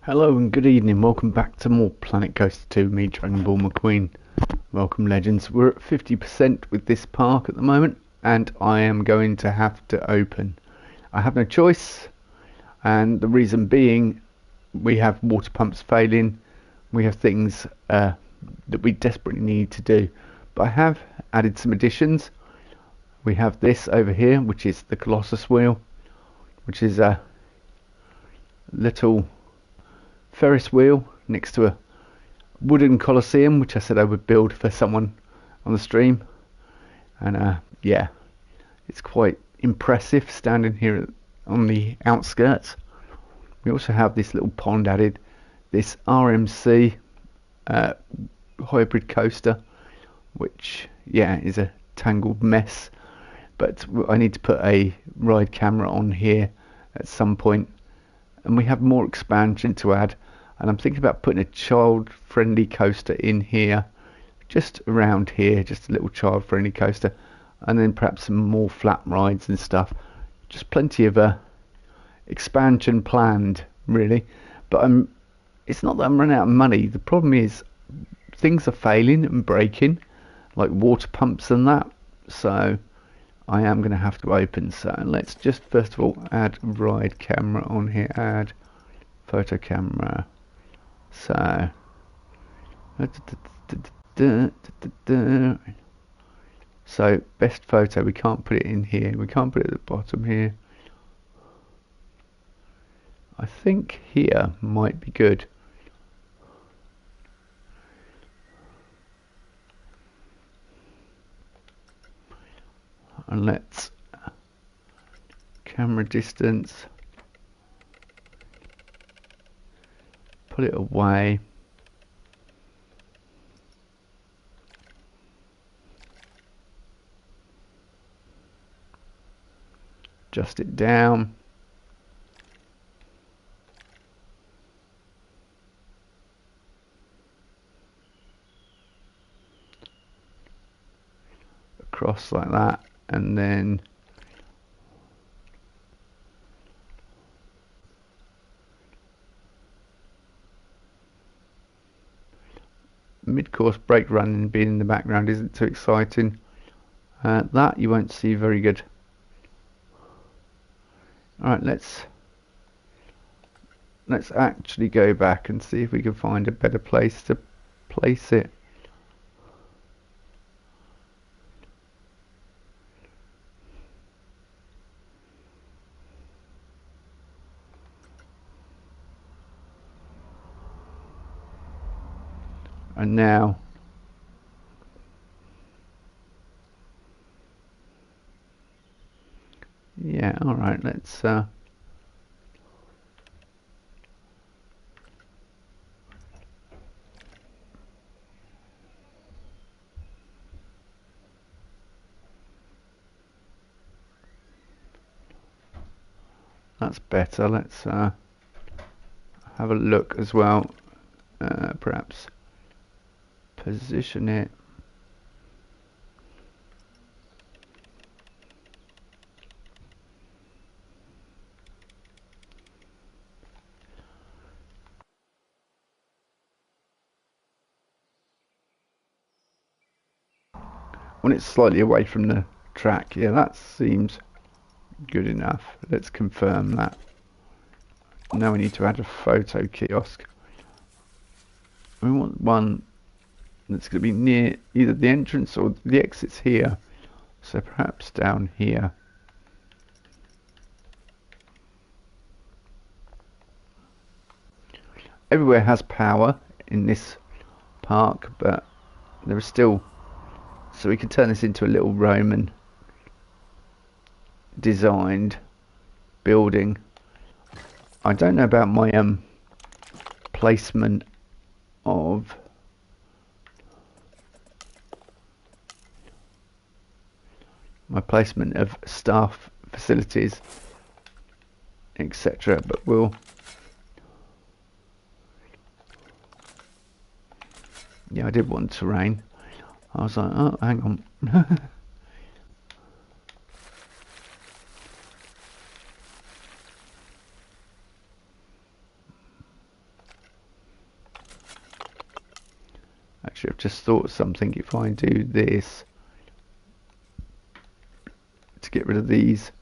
Hello and good evening, welcome back to more Planet Coaster 2, me Dragon Ball McQueen. Welcome legends, we're at 50% with this park at the moment and I am going to have to open. I have no choice, and the reason being we have water pumps failing, we have things that we desperately need to do. But I have added some additions. We have this over here, which is the Colossus wheel, which is a little Ferris wheel next to a wooden Colosseum, which I said I would build for someone on the stream. And yeah, it's quite impressive standing here on the outskirts. We also have this little pond added, this RMC hybrid coaster, which yeah is a tangled mess, but I need to put a ride camera on here at some point, and we have more expansion to add. And I'm thinking about putting a child-friendly coaster in here, just around here, just a little child-friendly coaster, and then perhaps some more flat rides and stuff. Just plenty of expansion planned, really. But it's not that I'm running out of money. The problem is things are failing and breaking, like water pumps and that. So I am going to have to open. So let's just first of all add ride camera on here. Add photo camera. So best photo, we can't put it in here, we can't put it at the bottom here. I think here might be good. And let's camera distance, put it away. Adjust it down. Across like that, and then mid-course brake running being in the background isn't too exciting. That you won't see very good. Alright, let's actually go back and see if we can find a better place to place it. And now yeah, alright, let's that's better. Let's have a look as well, perhaps position it. When it's slightly away from the track, yeah, that seems good enough. Let's confirm that. Now we need to add a photo kiosk. We want one that's going to be near either the entrance or the exits here, so perhaps down here. Everywhere has power in this park, but there is still, so we can turn this into a little Roman designed building. I don't know about my placement of staff facilities, etc., but we'll yeah, I did want terrain. I was like, oh, hang on. thought of something. If I do this to get rid of these.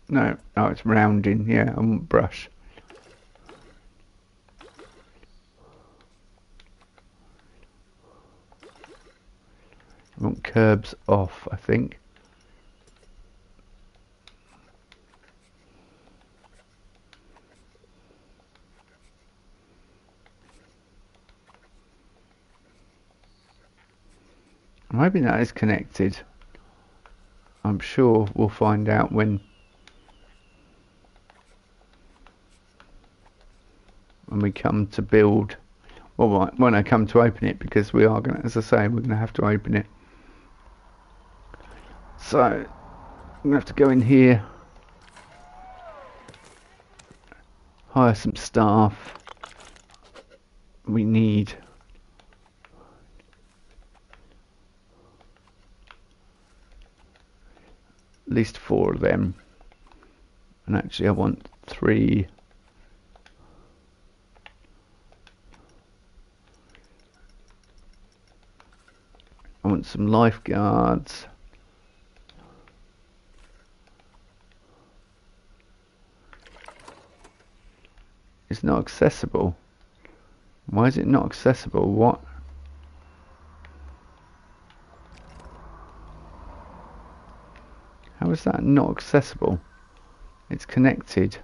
No, oh, it's rounding. Yeah, I want brush. I want curbs off, I think. I'm hoping that is connected. I'm sure we'll find out when we come to build. Well, when I come to open it, because we are going to, as I say, we're going to have to open it. So, I'm going to have to go in here, hire some staff. We need at least 4 of them. And actually I want 3. I want some lifeguards. It's not accessible. Why is it not accessible? What? How is that not accessible? It's connected.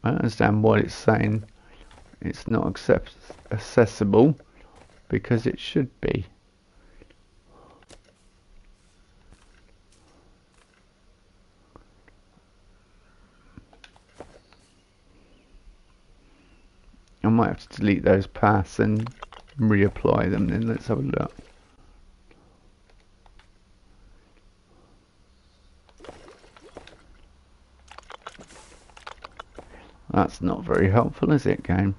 I don't understand what it's saying. It's not accessible, because it should be. I might have to delete those paths and reapply them. Then let's have a look. That's not very helpful, is it, game?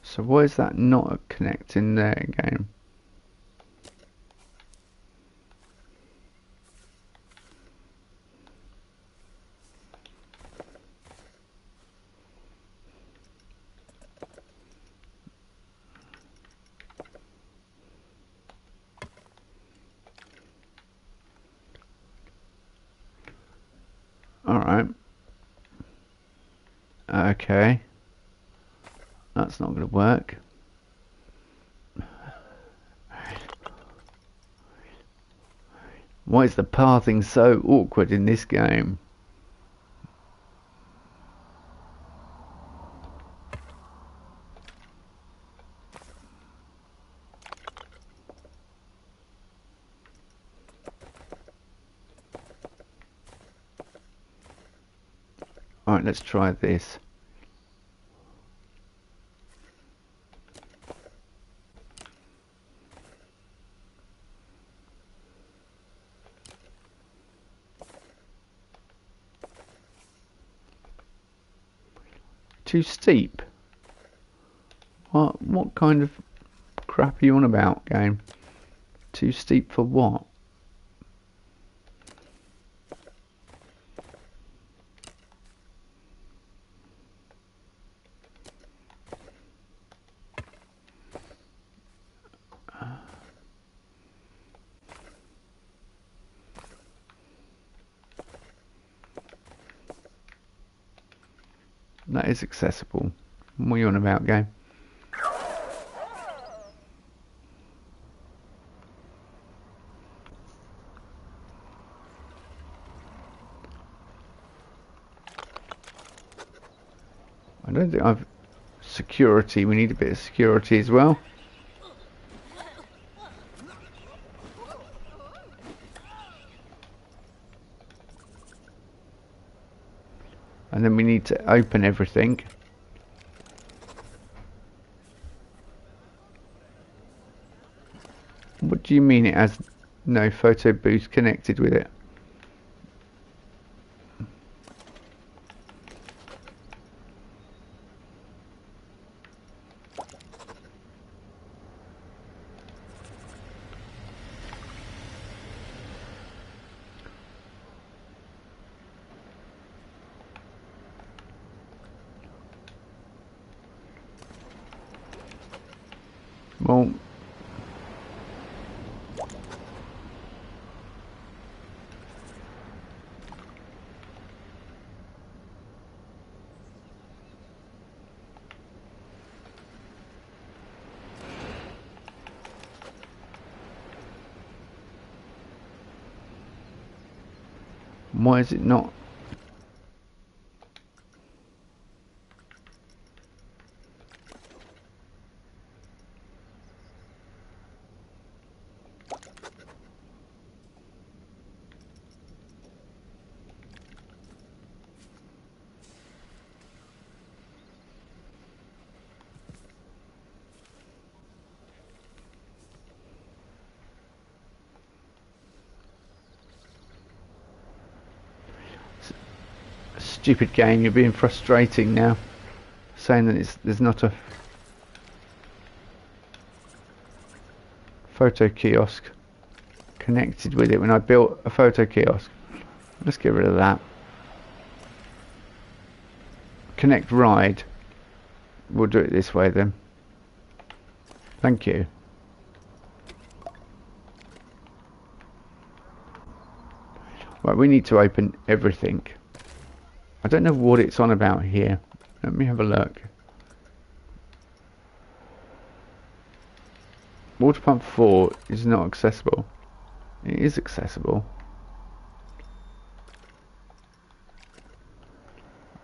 So why is that not connecting there, game? Alright. Okay. That's not going to work. Why is the pathing so awkward in this game? Alright, let's try this. Too steep? What kind of crap are you on about, game? Too steep for what? That is accessible. What are you on about, game? I don't think I've... Security, we need a bit of security as well. And then we need to open everything. What do you mean it has no photo booth connected with it? Well, why is it not? Stupid game, you're being frustrating now. Saying that there's not a photo kiosk connected with it when I built a photo kiosk. Let's get rid of that. Connect ride. We'll do it this way then. Thank you. Right, we need to open everything. I don't know what it's on about here. Let me have a look. Water pump 4 is not accessible. It is accessible.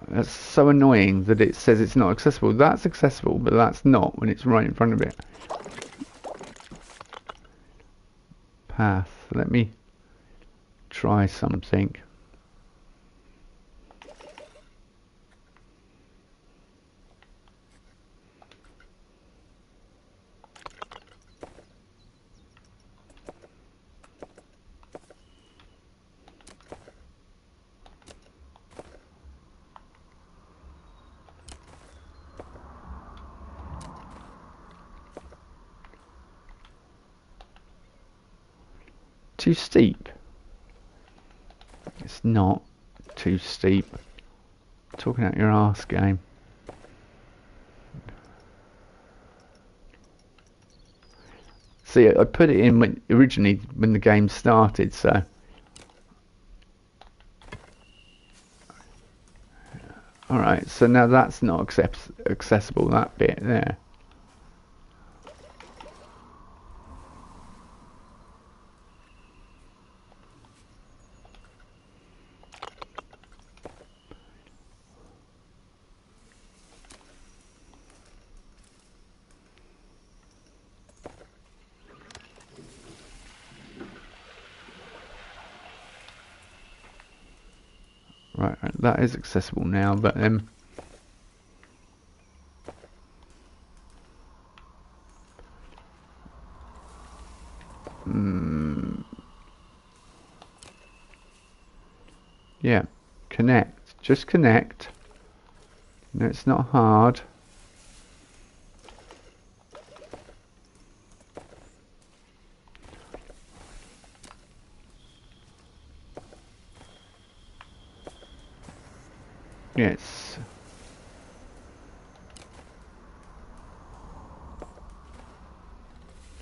That's so annoying that it says it's not accessible. That's accessible, but that's not when it's right in front of it. Path. Let me try something. Too steep. It's not too steep. Talking out your arse, game. See, I put it in originally when the game started, so. Alright, so now that's not accessible, that bit there. Right, that is accessible now, but yeah, connect. Just connect. No, it's not hard. Yes.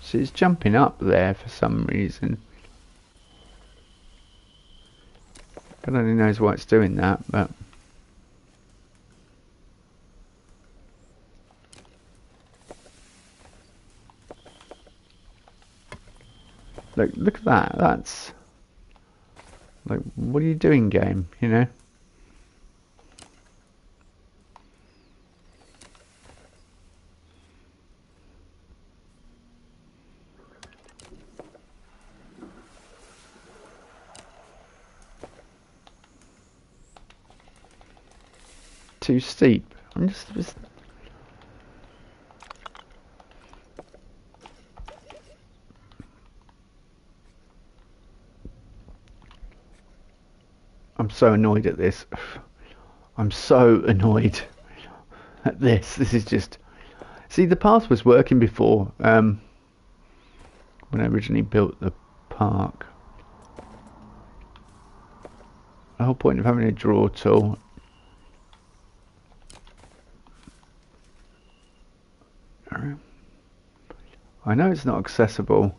So it's jumping up there for some reason. God only knows why it's doing that, but look at that. That's like, what are you doing, game? You know. Too steep. I'm just I'm so annoyed at this. I'm so annoyed at this. This is just... See, the path was working before, when I originally built the park. The whole point of having a draw tool... I know it's not accessible.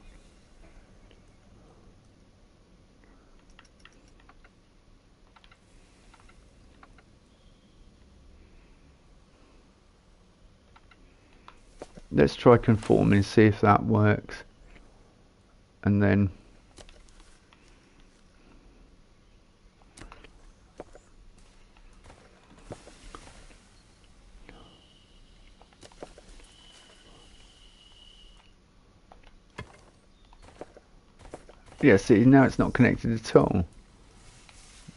Let's try conforming and see if that works. And then... Yeah, see, now it's not connected at all.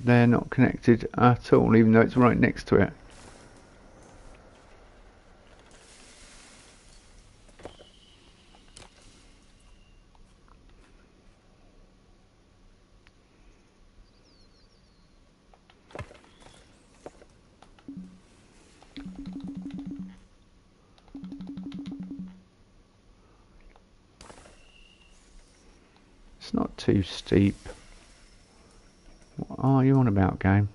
They're not connected at all, even though it's right next to it. It's not too steep. What are you on about, game?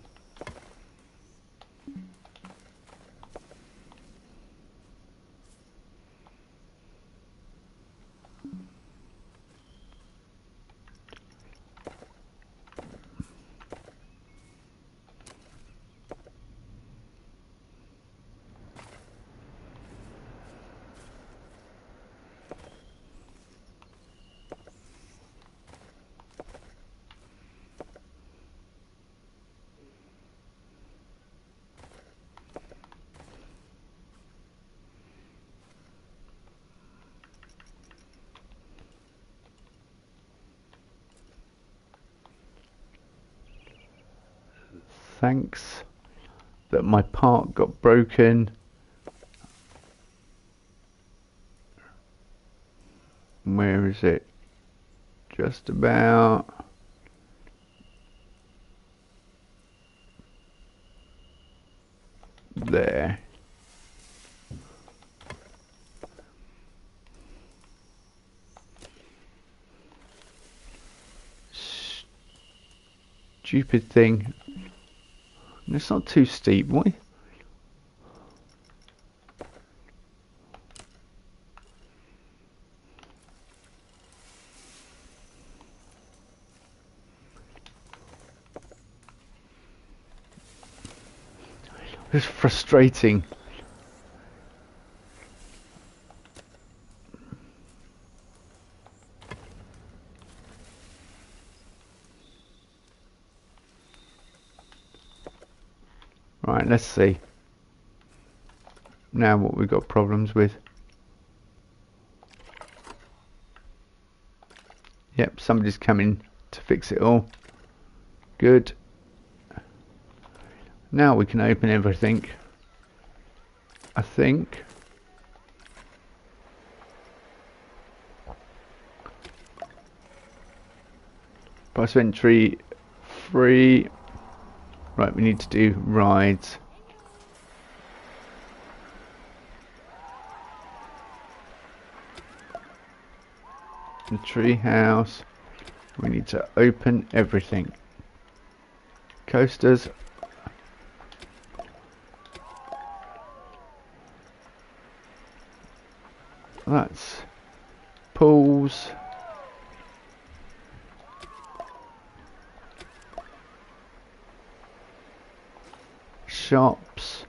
Thanks that my park got broken. Where is it? Just about there. Stupid thing. It's not too steep, why? It's frustrating. Right, let's see. Now what we've got problems with. Yep, somebody's coming to fix it all. Good. Now we can open everything. I think. Price of entry free. Right, we need to do rides. The tree house. We need to open everything. Coasters. That's pools. Shops.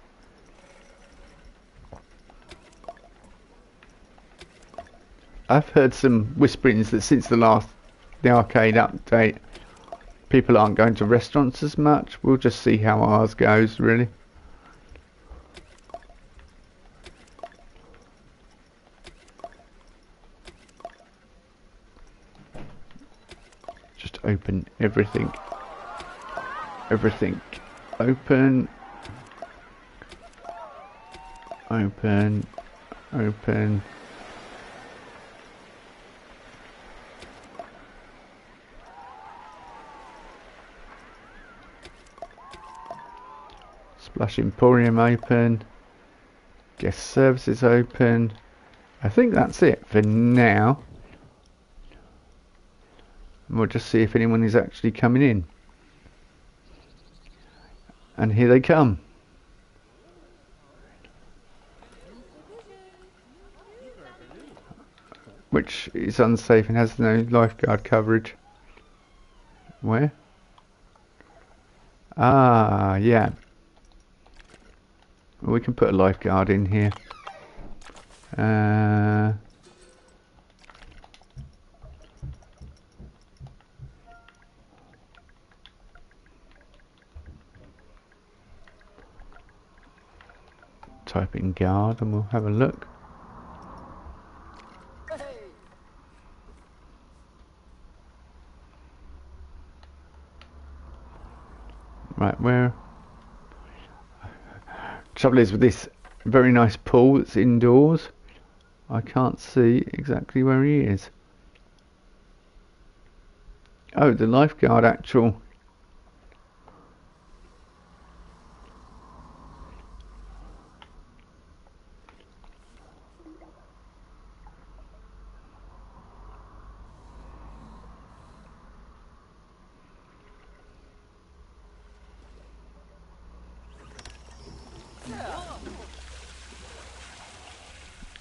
I've heard some whisperings that since the last the arcade update, people aren't going to restaurants as much. We'll just see how ours goes, really. Just open everything. Everything. Open. Open. Open. Splash Emporium open. Guest services open. I think that's it for now. We'll just see if anyone is actually coming in. And here they come. Which is unsafe and has no lifeguard coverage. Where? Ah, yeah. Well, we can put a lifeguard in here. Type in guard and we'll have a look. Right, where? Trouble is with this very nice pool that's indoors, I can't see exactly where he is. Oh, the lifeguard actual.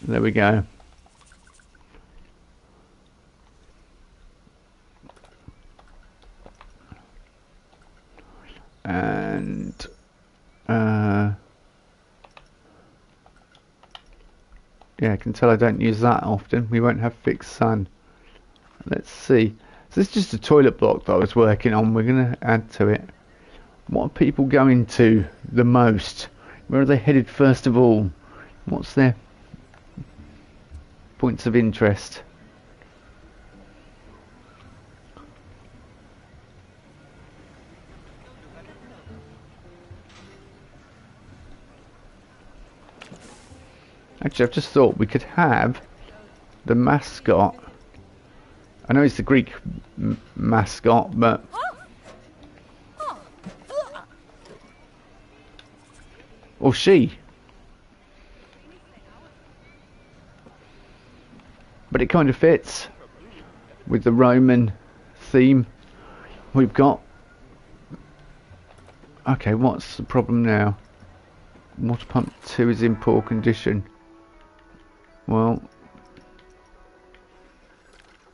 There we go. And yeah, I can tell I don't use that often. We won't have fixed sun. Let's see. So this is just a toilet block that I was working on. We're going to add to it. What are people going to the most? Where are they headed first of all? What's their points of interest? Actually, I've just thought we could have the mascot. I know it's the Greek mascot, but or she. But it kind of fits with the Roman theme we've got. Okay, what's the problem now? Water pump 2 is in poor condition. Well,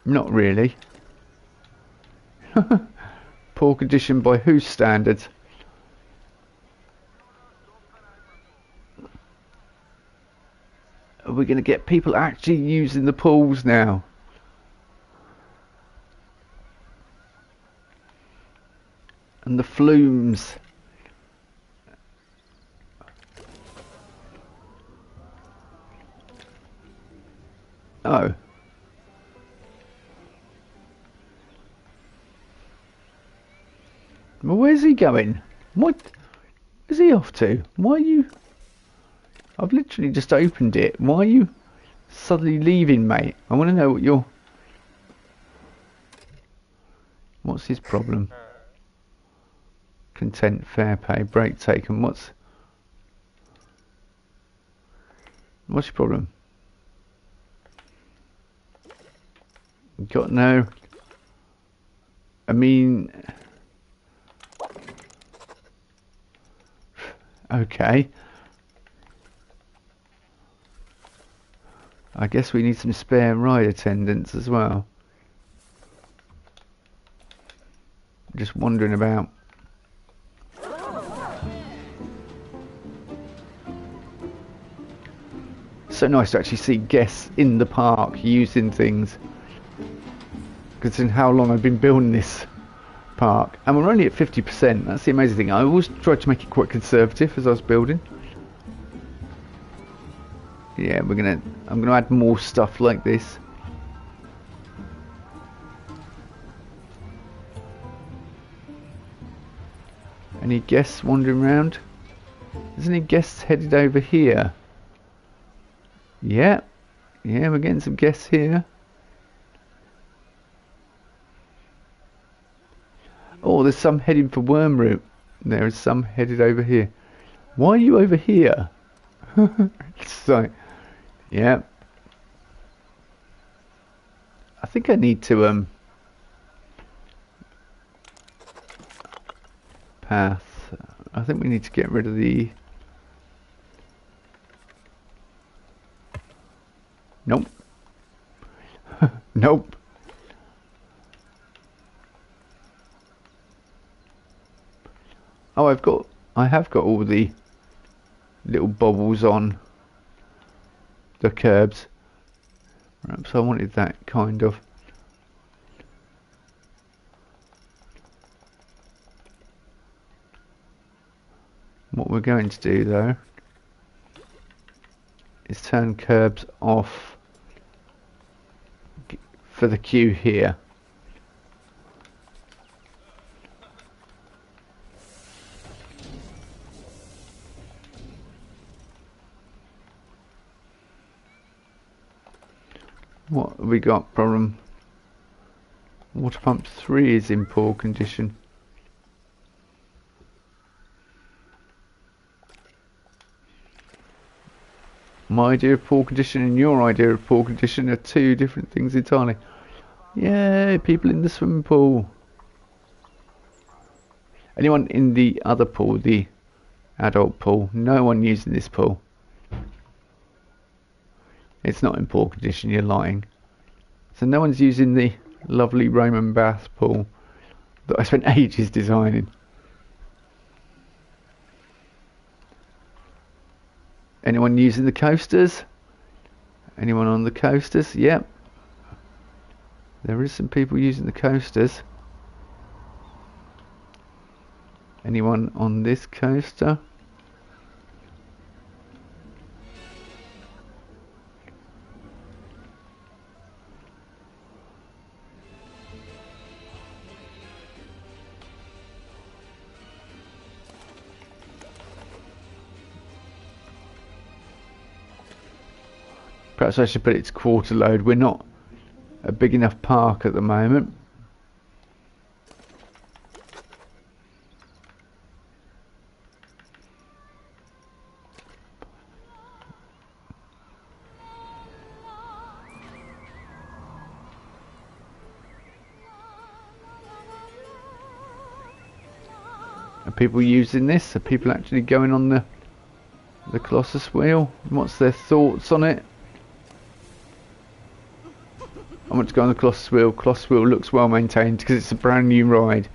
not really. Poor condition by whose standards? Are we going to get people actually using the pools now? And the flumes. Oh. Well, where's he going? What is he off to? Why are you... I've literally just opened it. Why are you suddenly leaving, mate? I want to know what you're... What's his problem? Content, fair pay, break taken. What's your problem? Got no... I mean... Okay. I guess we need some spare ride attendants as well. Just wandering about. So nice to actually see guests in the park using things. considering how long I've been building this park. And we're only at 50%. That's the amazing thing. I always tried to make it quite conservative as I was building. Yeah, I'm gonna add more stuff like this. Any guests wandering around? Is any guests headed over here? Yeah. Yeah, we're getting some guests here. Oh, there's some heading for Wormroot. There is some headed over here. Why are you over here? So, yeah. I think I need to path. I think we need to get rid of the. Nope. Nope. Oh, I have got all the little bobbles on the curbs. Perhaps I wanted that kind of. What we're going to do though is turn curbs off for the queue here. What have we got? Problem. Water pump 3 is in poor condition. My idea of poor condition and your idea of poor condition are two different things entirely. Yay, people in the swimming pool. Anyone in the other pool, the adult pool? No one using this pool. It's not in poor condition, you're lying. So no one's using the lovely Roman bath pool that I spent ages designing. Anyone using the coasters? Anyone on the coasters? Yep. There is some people using the coasters. Anyone on this coaster? Perhaps I should put it to quarter load. We're not a big enough park at the moment. Are people using this? Are people actually going on the Colossus wheel? What's their thoughts on it? I want to go on the Colossus wheel. Colossus wheel looks well maintained because it's a brand new ride.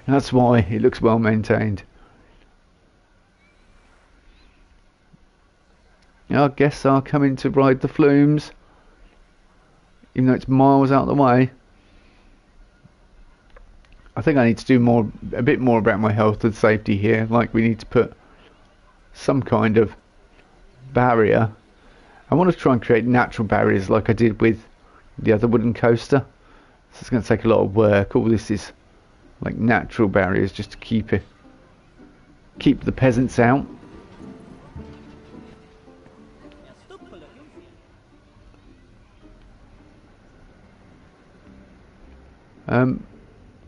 And that's why it looks well maintained. Our guests are coming to ride the flumes. Even though it's miles out of the way. I think I need to do a bit more about my health and safety here. Like we need to put some kind of barrier. I want to try and create natural barriers like I did with the other wooden coaster. So it's going to take a lot of work. All this is like natural barriers just to keep the peasants out.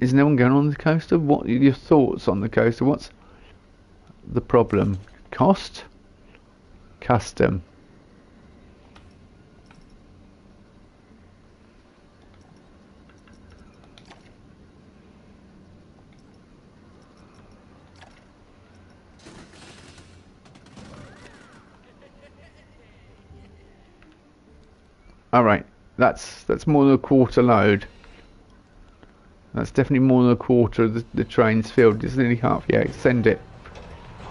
Is no one going on the coaster? What are your thoughts on the coaster? What's the problem? Cost? Custom. Alright, that's more than a quarter load. That's definitely more than a quarter of the train's filled. It's nearly half. Yeah, send it.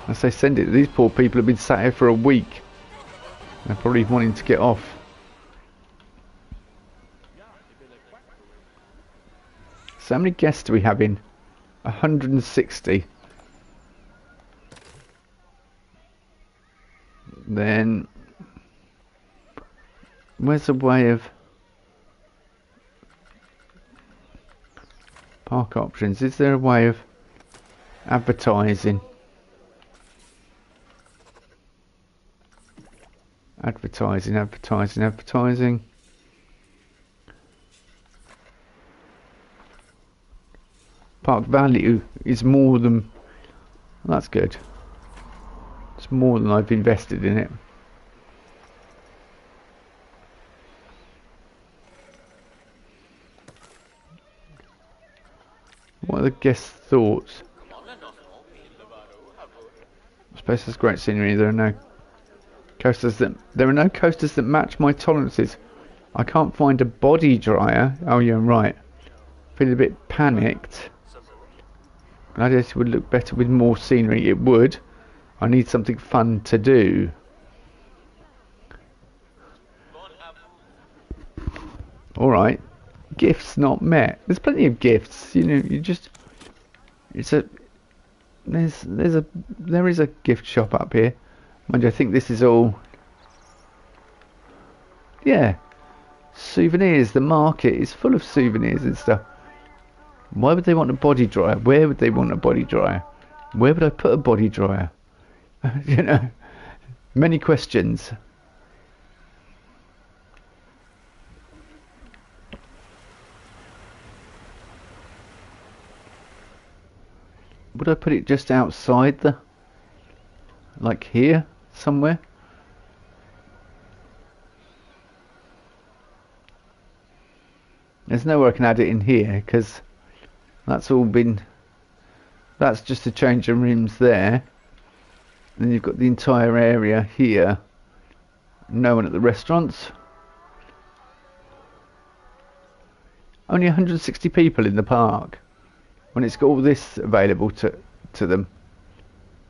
I say send it. These poor people have been sat here for a week. They're probably wanting to get off. So how many guests do we have in? 160. Then where's the way of park options? Is there a way of advertising? Advertising. Park value is more than... That's good. It's more than I've invested in it. What are the guests' thoughts? Space has great scenery. There are no coasters that match my tolerances. I can't find a body dryer. Oh yeah, right. Feeling a bit panicked. I guess it would look better with more scenery. It would. I need something fun to do. Alright. Gifts not met. There's plenty of gifts. You know, you just... There is a gift shop up here. Mind you, I think this is all... Yeah. Souvenirs. The market is full of souvenirs and stuff. Why would they want a body dryer? Where would they want a body dryer? Where would I put a body dryer? You know, many questions. Would I put it just outside the... like here, somewhere? There's nowhere I can add it in here, because that's all been... That's just to change the rooms there. And then you've got the entire area here. No one at the restaurants. Only 160 people in the park. When it's got all this available to them.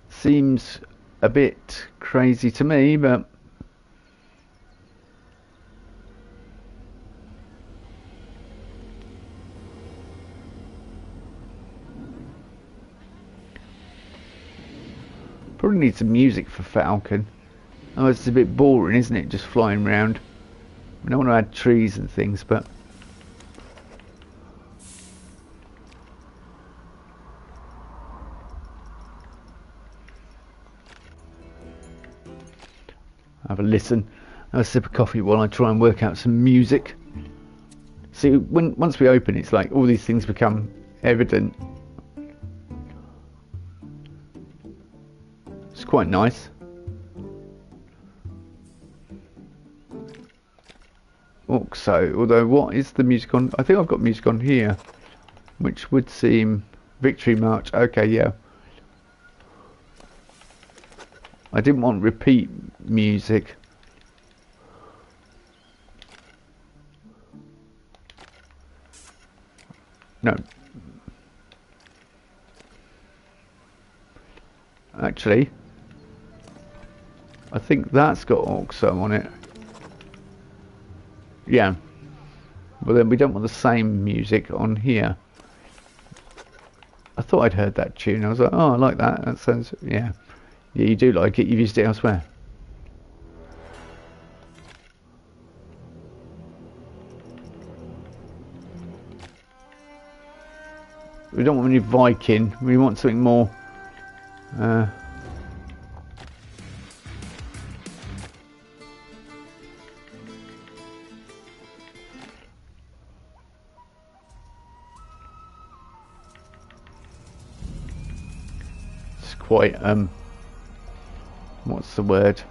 Seems a bit crazy to me, but... Probably need some music for Falcon. Oh, it's a bit boring, isn't it? Just flying around. I don't want to add trees and things, but... Have a listen. Have a sip of coffee while I try and work out some music. See, once we open, it's like all these things become evident. It's quite nice. Also, although what is the music on? I think I've got music on here, which would seem Victory March. Okay, yeah. I didn't want repeat music. No. Actually, I think that's got Oxo on it. Yeah. Well then we don't want the same music on here. I thought I'd heard that tune. I was like, oh, I like that. That sounds... Yeah. Yeah, you do like it. You've used it elsewhere. We don't want any Viking. We want something more... It's quite... What's the word?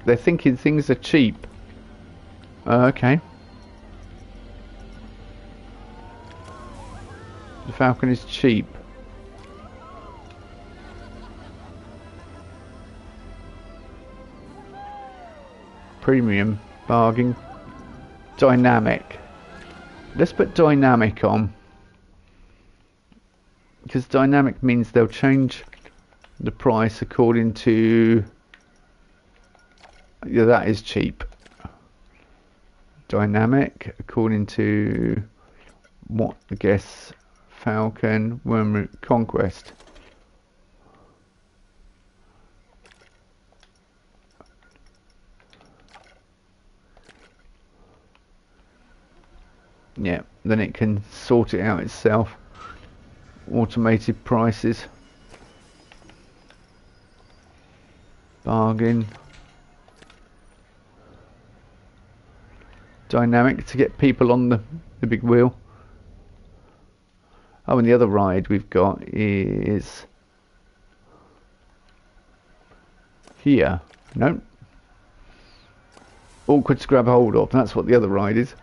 They're thinking things are cheap. Okay. The Falcon is cheap. Premium. Bargain. Dynamic. Let's put dynamic on. Because dynamic means they'll change the price according to... Yeah, that is cheap. Dynamic according to what I guess Falcon, Wormroot, Conquest. Yeah, then it can sort it out itself. Automated prices. Bargain. Dynamic to get people on the big wheel. Oh, and the other ride we've got is here. No. Awkward to grab hold of. That's what the other ride is.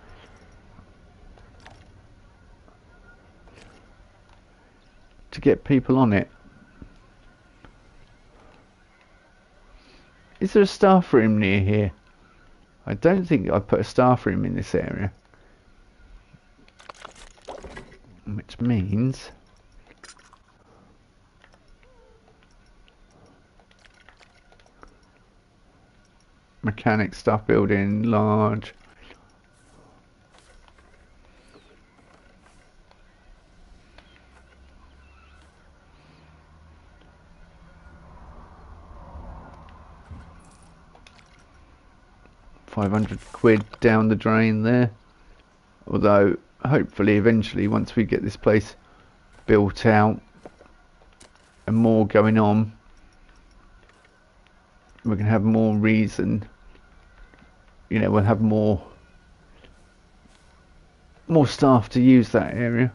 To get people on it. Is there a staff room near here? I don't think I put a staff room in this area. Which means mechanic staff building large. £500 down the drain there. Although hopefully eventually once we get this place built out and more going on, we can have more reason, you know, we'll have more staff to use that area.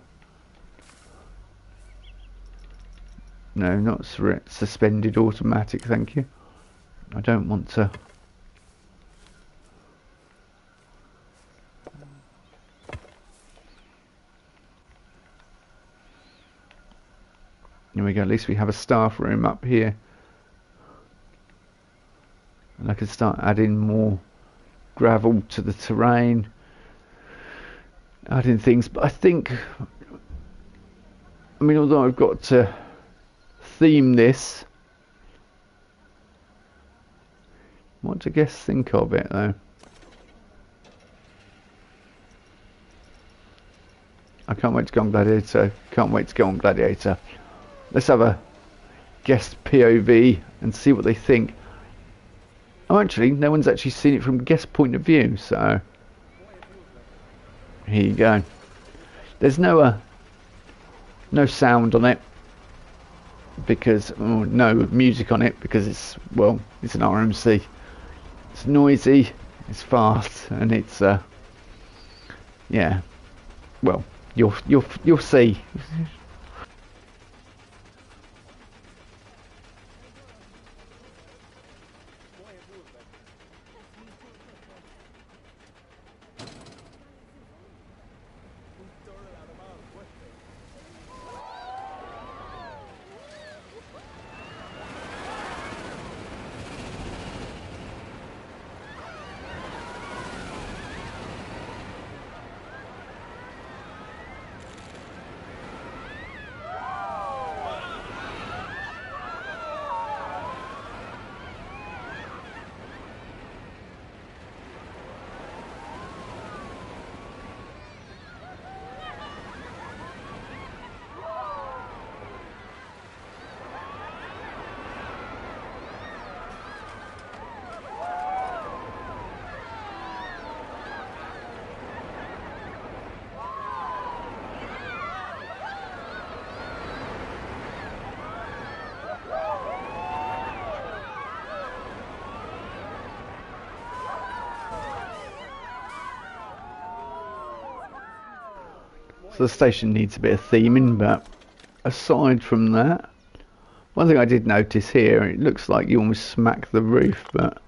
No, not suspended automatic, thank you. I don't want to. There we go, at least we have a staff room up here. And I can start adding more gravel to the terrain. Adding things, but I think, I mean, although I've got to theme this, what do guests think of it though? I can't wait to go on Gladiator. Can't wait to go on Gladiator. Let's have a guest POV and see what they think. Oh, actually, no one's actually seen it from a guest point of view, so here you go. There's no sound on it because no music on it because it's, well, it's an RMC. It's noisy, it's fast, and it's yeah. Well, you'll see. So the station needs a bit of theming, but aside from that, one thing I did notice here, it looks like you almost smack the roof, but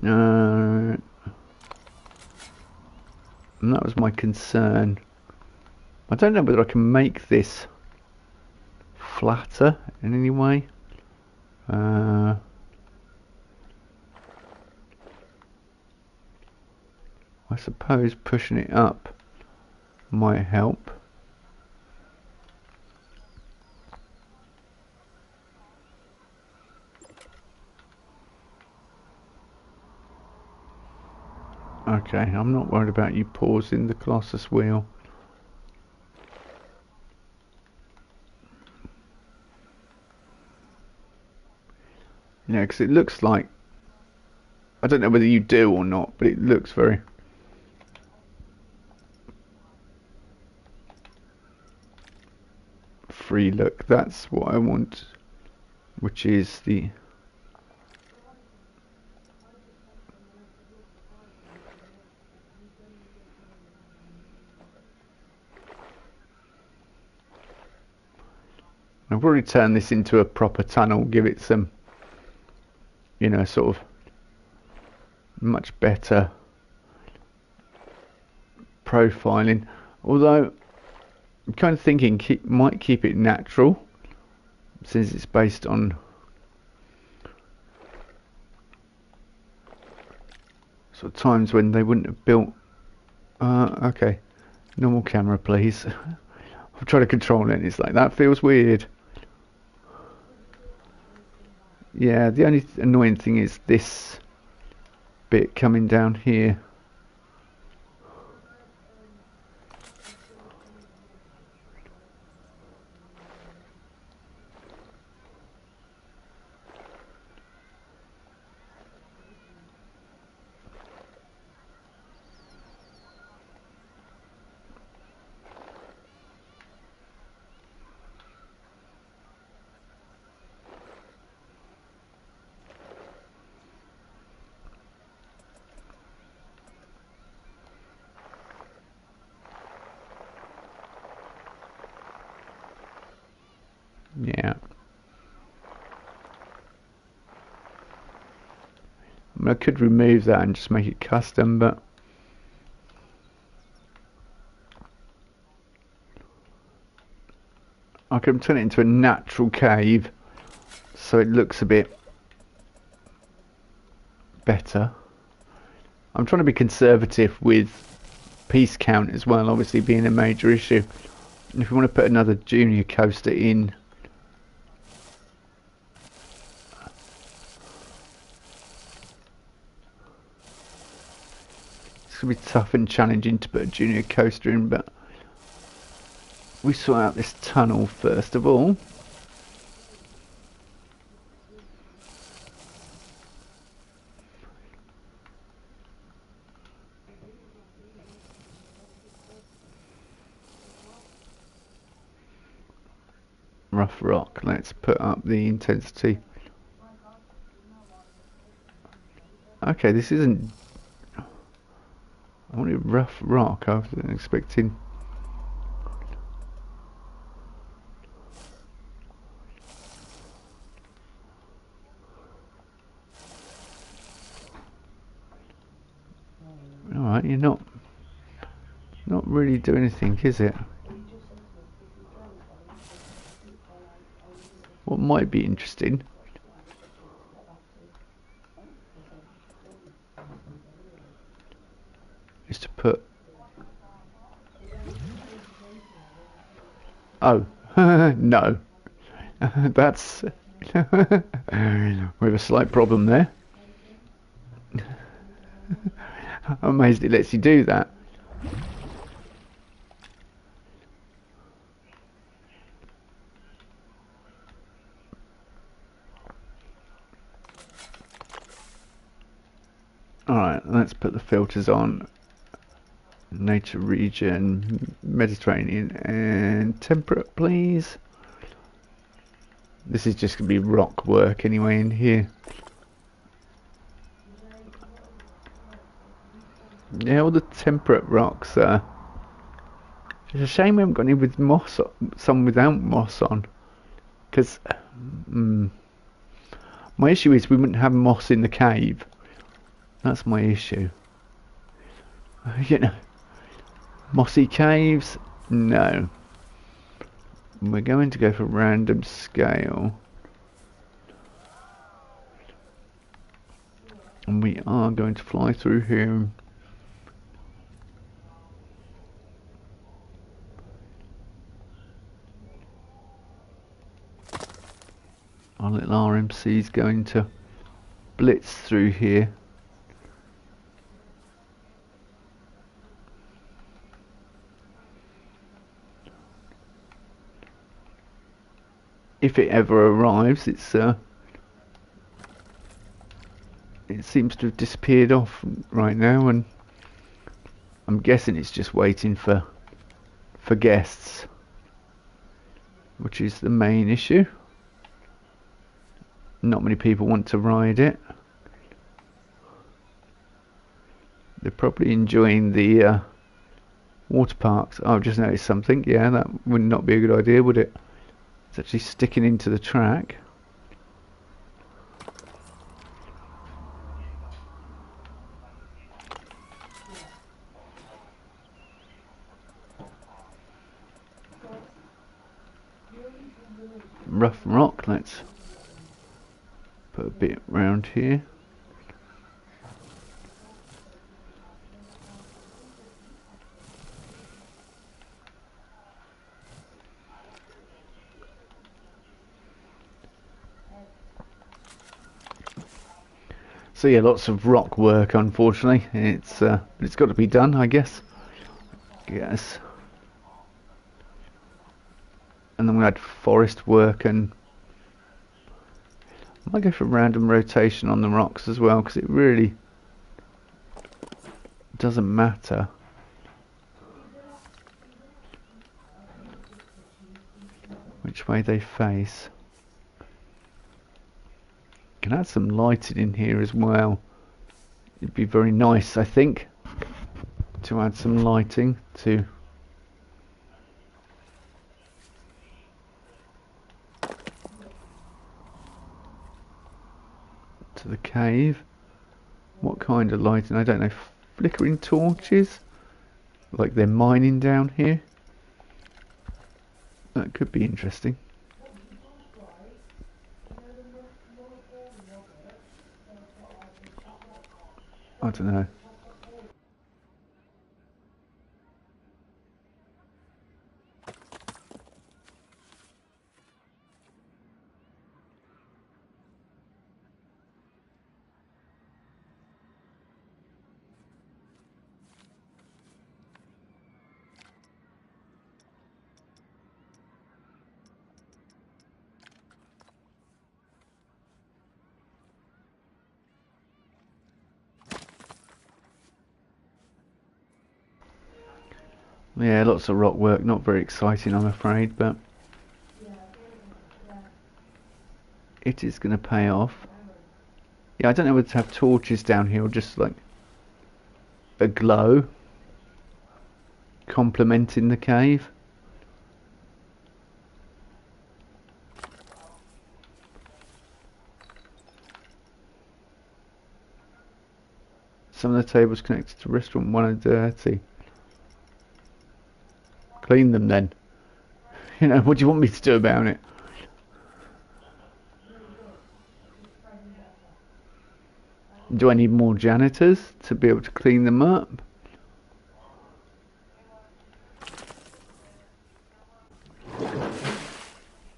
and that was my concern. I don't know whether I can make this flatter in any way. I suppose pushing it up might help. Okay, I'm not worried about you pausing the Colossus wheel. Yeah, because it looks like, I don't know whether you do or not, but it looks very free look. That's what I want, which is the I've already turned this into a proper tunnel, give it some, you know, sort of much better profiling. Although I'm kind of thinking might keep it natural, since it's based on sort of times when they wouldn't have built. Okay, normal camera, please. I'll try to control it. It's like that feels weird. Yeah, the only annoying thing is this bit coming down here. Yeah. I mean, I could remove that and just make it custom, but I can turn it into a natural cave so it looks a bit better. I'm trying to be conservative with piece count as well, obviously being a major issue. If we want to put another junior coaster in, it's going to be tough and challenging to put a junior coaster in, but we sort out this tunnel first of all. Rough rock, let's put up the intensity. Okay, this isn't, I wanted rough rock. I wasn't expecting. Alright, you're not really doing anything, is it? What might be interesting is to put, oh no, that's we have a slight problem there. I'm amazed it lets you do that. Alright, let's put the filters on. Nature region, Mediterranean and temperate, please. This is just going to be rock work anyway in here. Yeah, all the temperate rocks are. It's a shame we haven't got any with moss, some without moss on. Because my issue is we wouldn't have moss in the cave. That's my issue. You know, mossy caves? No. We're going to go for random scale. And we are going to fly through here. Our little RMC's going to blitz through here. If it ever arrives, it seems to have disappeared off right now, and I'm guessing it's just waiting for guests, which is the main issue. Not many people want to ride it. They're probably enjoying the water parks. Oh, I've just noticed something. Yeah, that would not be a good idea, would it? It's actually sticking into the track. Rough rock. Let's put a bit round here. So yeah, lots of rock work. Unfortunately, it's got to be done, I guess. Yes. And then we had forest work, and I might go for random rotation on the rocks as well, because it really doesn't matter. Which way they face. Can add some lighting in here as well. It'd be very nice, I think, to add some lighting to the cave. What kind of lighting? I don't know. Flickering torches, like they're mining down here. That could be interesting. I don't know. Yeah, lots of rock work, not very exciting I'm afraid, but it is going to pay off. Yeah, I don't know whether to have torches down here or just like a glow complementing the cave. Some of the tables connected to restaurant 1 are dirty. Clean them then. You know, what do you want me to do about it? Do I need more janitors to be able to clean them up?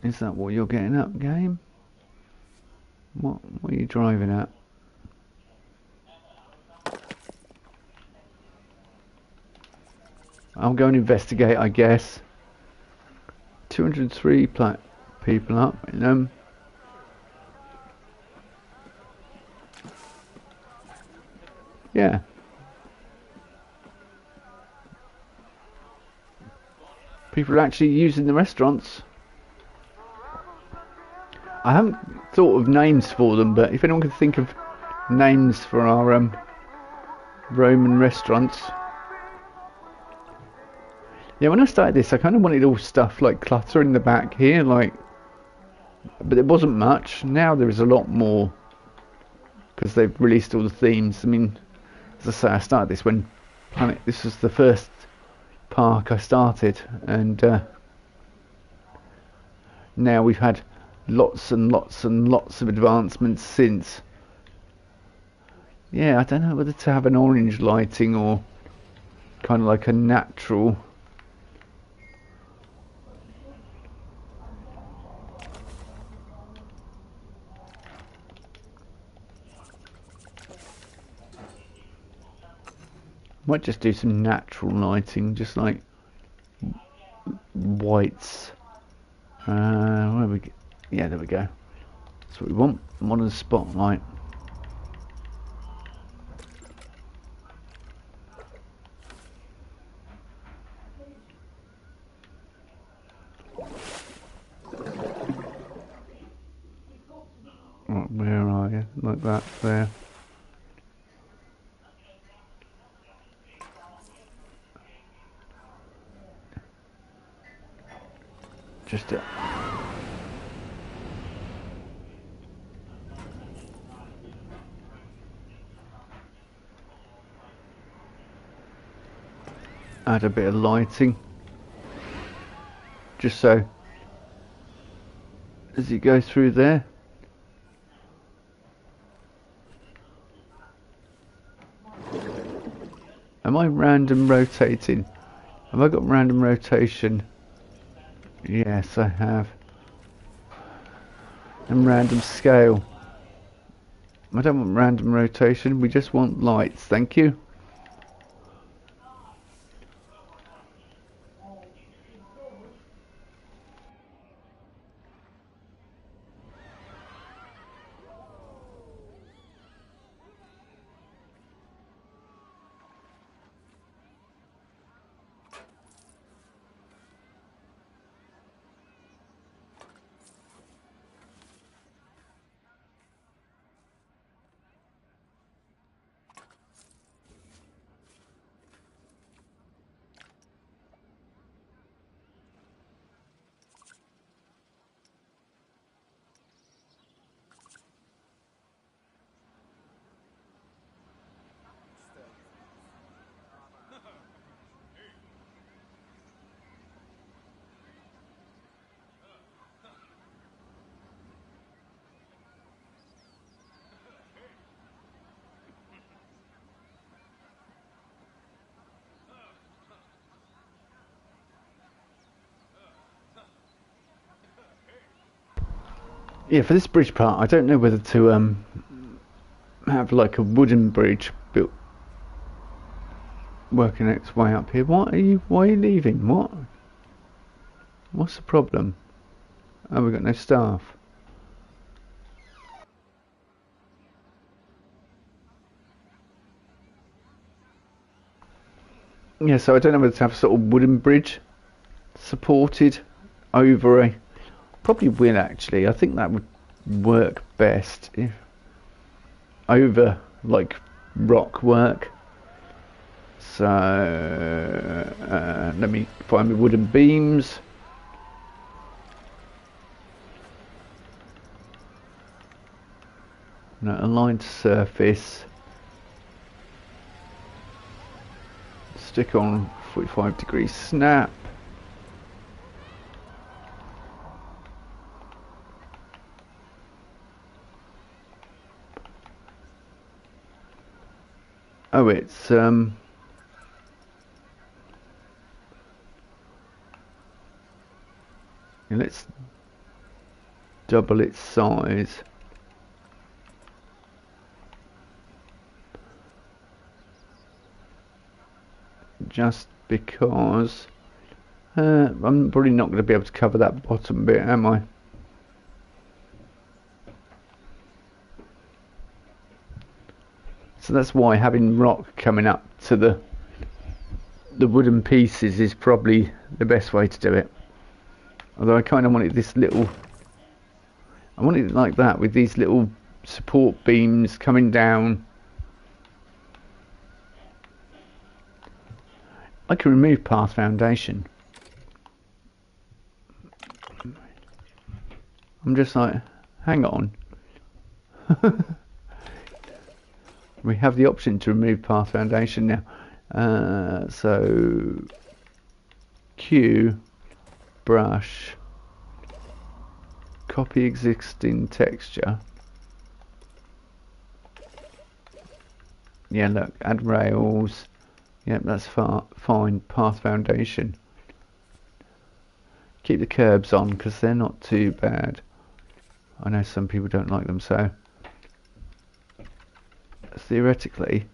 Is that what you're getting up, game? What are you driving at? I'll go and investigate, I guess. 203 people up. Yeah. People are actually using the restaurants. I haven't thought of names for them, but if anyone can think of names for our Roman restaurants. Yeah, when I started this, I kind of wanted all stuff like clutter in the back here, like, but there wasn't much. Now there is a lot more because they've released all the themes. I mean, as I say, I started this when this was the first park I started, and now we've had lots and lots and lots of advancements since. Yeah, I don't know whether to have an orange lighting or kind of like a natural. Might just do some natural lighting, just like whites. Where we go? Yeah, there we go. That's what we want. Modern spotlight. Right, where are you? Like that there. Just add a bit of lighting, just so as you go through there. Am I random rotating? Have I got random rotation? Yes, I have. And random scale. I don't want random rotation, we just want lights, thank you. Yeah, for this bridge part, I don't know whether to have like a wooden bridge built, working its way up here. Why are you leaving? What's the problem? Oh, we've got no staff. Yeah, so I don't know whether to have sort of wooden bridge supported over a... Probably will actually. I think that would work best if over like rock work. So let me find my wooden beams. No, align to surface. Stick on 45-degree snap. Oh, it's let's double its size. Just because I'm probably not going to be able to cover that bottom bit, am I? So that's why having rock coming up to the wooden pieces is probably the best way to do it. Although I kind of wanted this little, I wanted it like that with these little support beams coming down. I can remove path foundation. I'm just like, hang on. We have the option to remove path foundation now. So Q, brush, copy existing texture. Yeah, look, add rails. Yep, that's fine. Path foundation. Keep the curbs on because they're not too bad. I know some people don't like them, so theoretically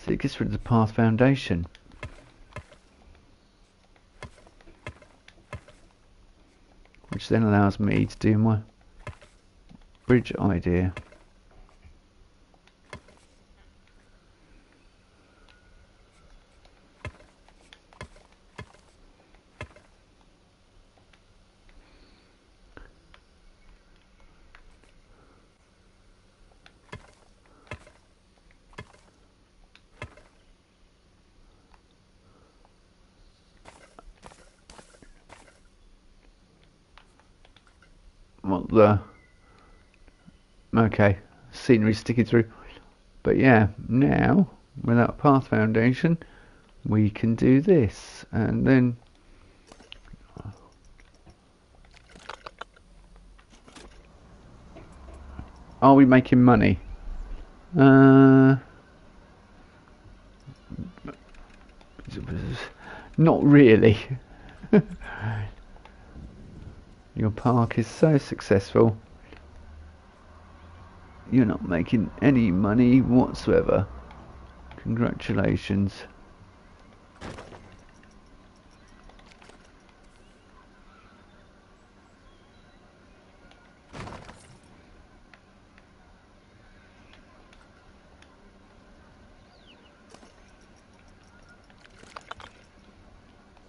So it gets rid of the path foundation. Which then allows me to do my bridge idea. What the... Okay, scenery sticking through. But yeah, now, without path foundation, we can do this. And then... Are we making money? Not really. Your park is so successful. You're not making any money whatsoever. Congratulations.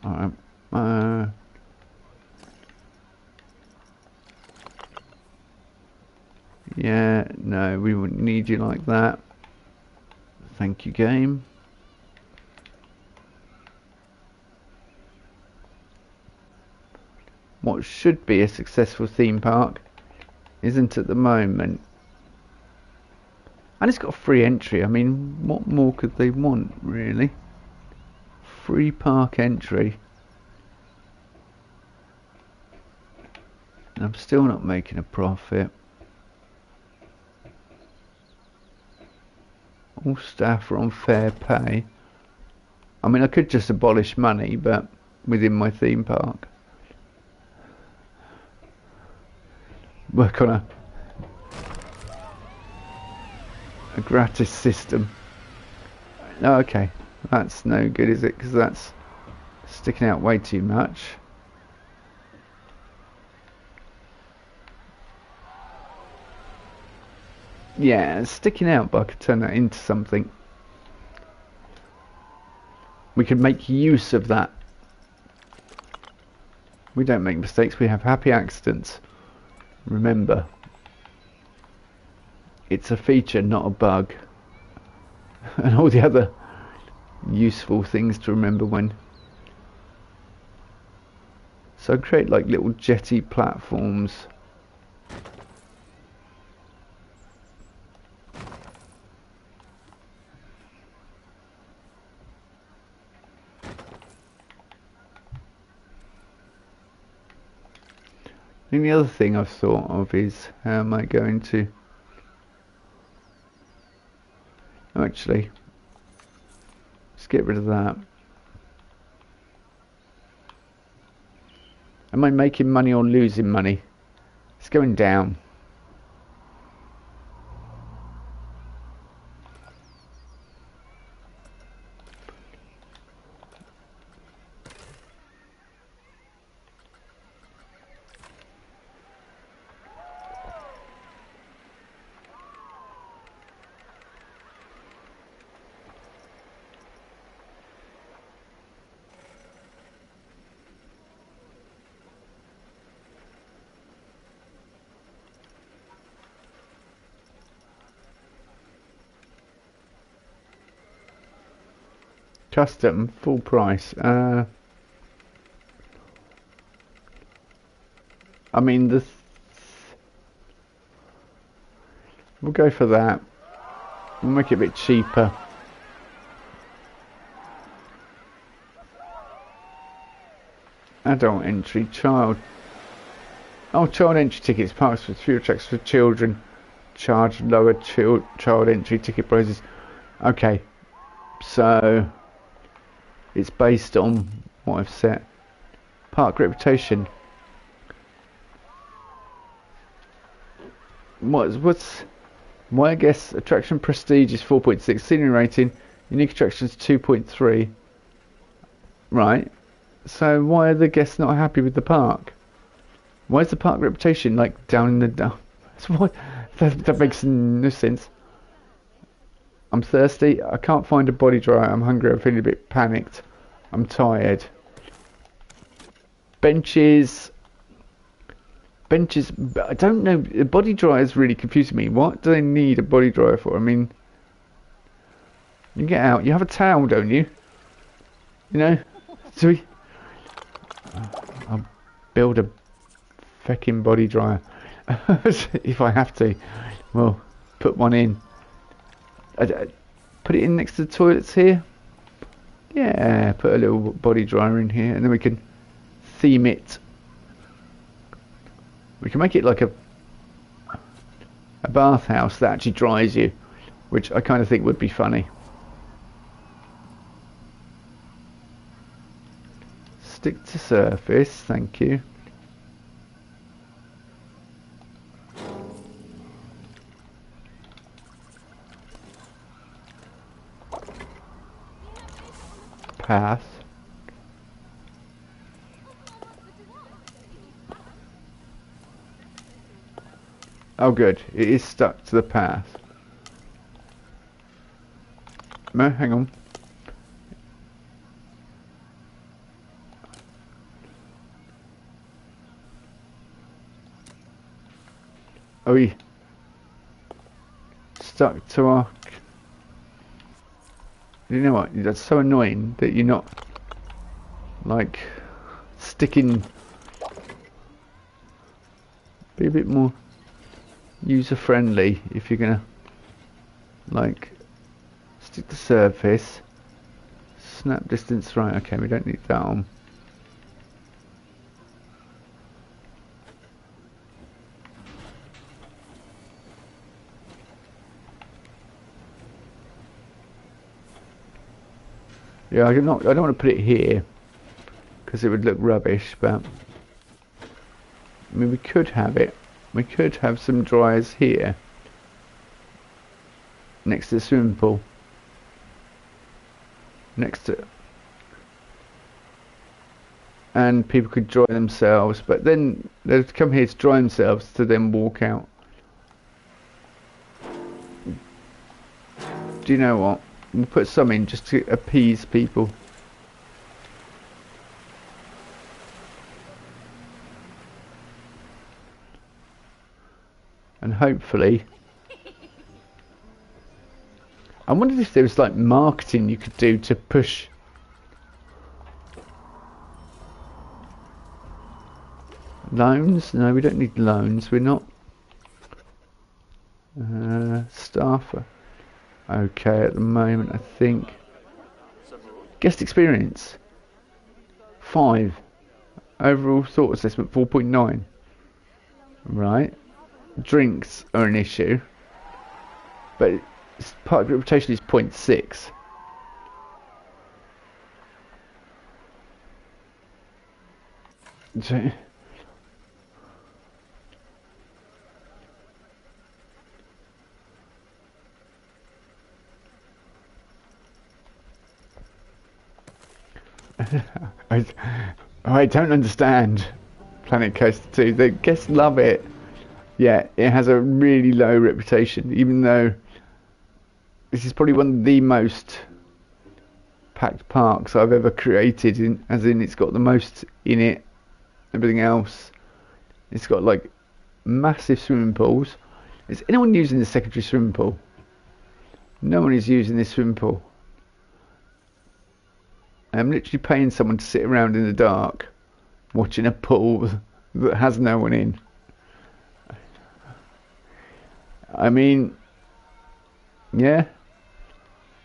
Alright. Yeah, no, we wouldn't need you like that. Thank you, game. What should be a successful theme park isn't at the moment. And it's got free entry. I mean, what more could they want, really? Free park entry. And I'm still not making a profit. All staff are on fair pay. I mean, I could just abolish money, but within my theme park. Work on a gratis system. No, okay, that's no good, is it? Because that's sticking out way too much. Yeah, it's sticking out, but I could turn that into something. We could make use of that. We don't make mistakes, we have happy accidents. Remember, it's a feature, not a bug. And all the other useful things to remember when. So create like little jetty platforms. And the other thing I've thought of is how am I going to actually let's get rid of that. Am I making money or losing money? It's going down. Custom, full price. I mean, we'll go for that. We'll make it a bit cheaper. Adult entry, child. Oh, child entry tickets, parks with fewer tracks for children. Charge lower child entry ticket prices. Okay, so it's based on what I've set. Park reputation. What's my guess? Attraction prestige is 4.6. Scenery rating Unique attractions 2.3. Right. So why are the guests not happy with the park? Why is the park reputation like down in the dump? What? That makes no sense. I'm thirsty. I can't find a body dryer. I'm hungry. I'm feeling a bit panicked. I'm tired. Benches. Benches. I don't know. The body dryer is really confusing me. What do they need a body dryer for? I mean, you get out. You have a towel, don't you? You know? So I'll build a feckin' body dryer if I have to. Well, put one in. Put it in next to the toilets here. Yeah, put a little body dryer in here, and then we can theme it. We can make it like a bathhouse that actually dries you, which I kind of think would be funny. Stick to surface, thank you. Path. Oh good, it is stuck to the path. No, hang on. Oh, we stuck to our... You know what, that's so annoying that you're not like sticking. Be a bit more user friendly if you're gonna like stick to surface. Snap distance, right, okay, we don't need that on. Yeah, I don't want to put it here because it would look rubbish, but I mean we could have it. We could have some dryers here next to the swimming pool. Next to, and people could dry themselves, but then they'd come here to dry themselves to then walk out. Do you know what? We'll put some in just to appease people. And hopefully... I wondered if there was like marketing you could do to push... Loans? No, we don't need loans. We're not... Staff... Okay, at the moment, I think. Guest experience 5. Overall thought assessment 4.9. Right. Drinks are an issue, but park reputation is 0.6. So, I don't understand Planet Coaster 2. The guests love it. Yeah, it has a really low reputation, even though this is probably one of the most packed parks I've ever created, as in it's got the most in it. Everything else, it's got like massive swimming pools. Is anyone using the secondary swimming pool? No one is using this swimming pool. I'm literally paying someone to sit around in the dark watching a pool that has no one in. I mean, yeah.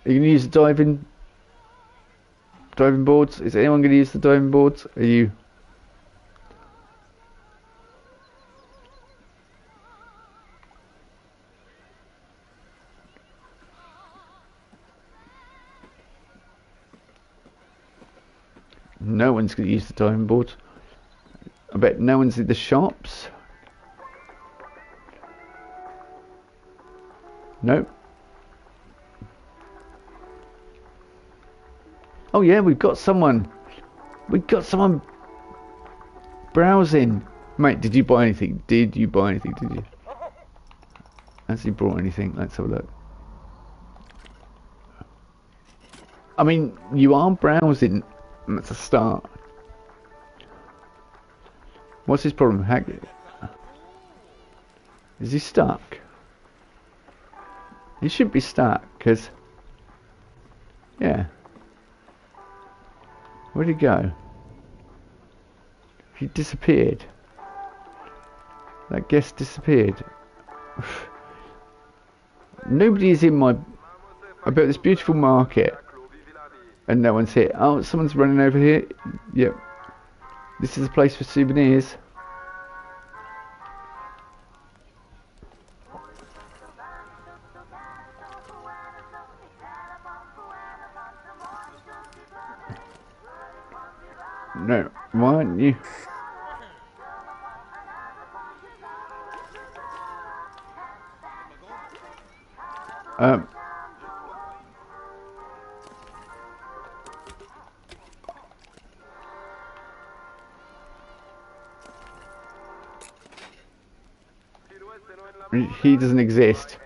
Are you going to use the diving boards? Is anyone going to use the diving boards? Are you? No one's going to use the diving board. I bet no one's in the shops. Nope. Oh yeah, we've got someone. We've got someone browsing. Mate, did you buy anything? Did you buy anything? Did you? Has he brought anything? Let's have a look. I mean, you are browsing. That's a start. What's his problem? Is he stuck? He should be stuck, because... Yeah. Where'd he go? He disappeared. That guest disappeared. Nobody is in my... I built this beautiful market. And no one's here. Oh, someone's running over here. Yep. This is a place for souvenirs. No, why aren't you? He doesn't exist.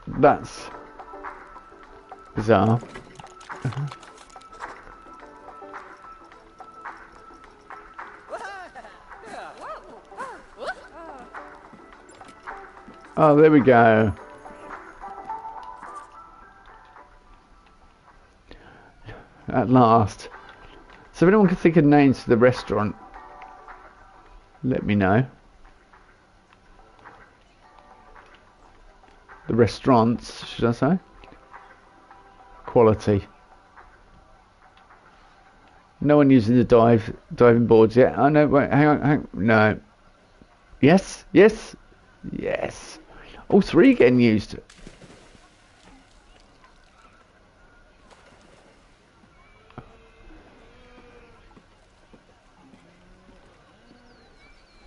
That's bizarre. Oh, there we go. At last. So if anyone can think of names for the restaurant, let me know. The restaurants, should I say? Quality. No one using the diving boards yet. Oh no, wait, hang on. No. Yes, yes, yes. All three getting used.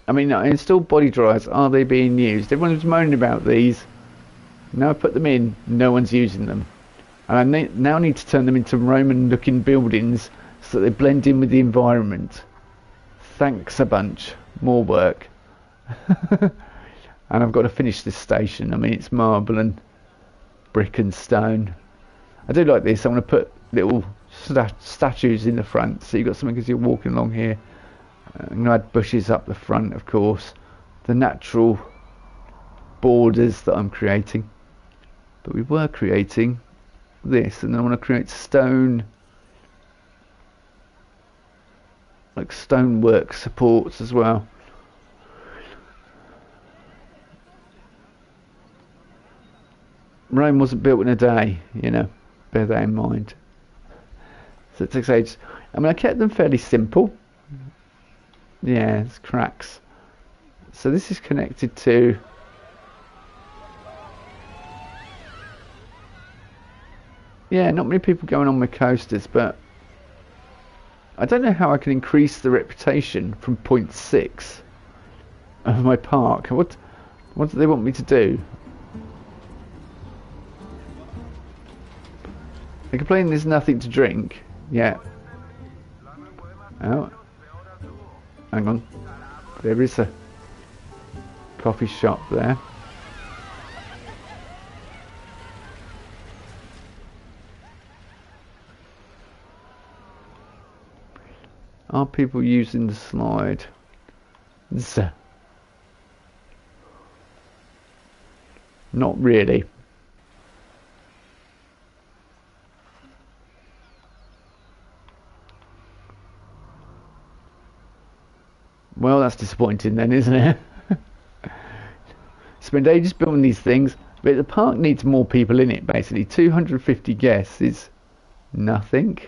I mean, installed body dryers, are they being used? Everyone's moaning about these. Now I put them in, no one's using them. And I now need to turn them into Roman looking buildings so that they blend in with the environment. Thanks a bunch. More work. And I've got to finish this station. I mean, it's marble and brick and stone. I do like this. I want to put little statues in the front, so you've got something as you're walking along here. I'm going to add bushes up the front, of course. The natural borders that I'm creating. But we were creating this, and I want to create stone, like stonework supports as well. Rome wasn't built in a day, you know, bear that in mind. So it takes ages. I mean, I kept them fairly simple. Yeah, it's cracks. So this is connected to... Yeah, not many people going on my coasters, but I don't know how I can increase the reputation from 0.6 of my park. What do they want me to do? They complain there's nothing to drink. Yeah. Oh. Hang on. There is a coffee shop there. Are people using the slide? Not really. Well, that's disappointing then, isn't it? Spend ages building these things, but the park needs more people in it, basically. 250 guests is nothing.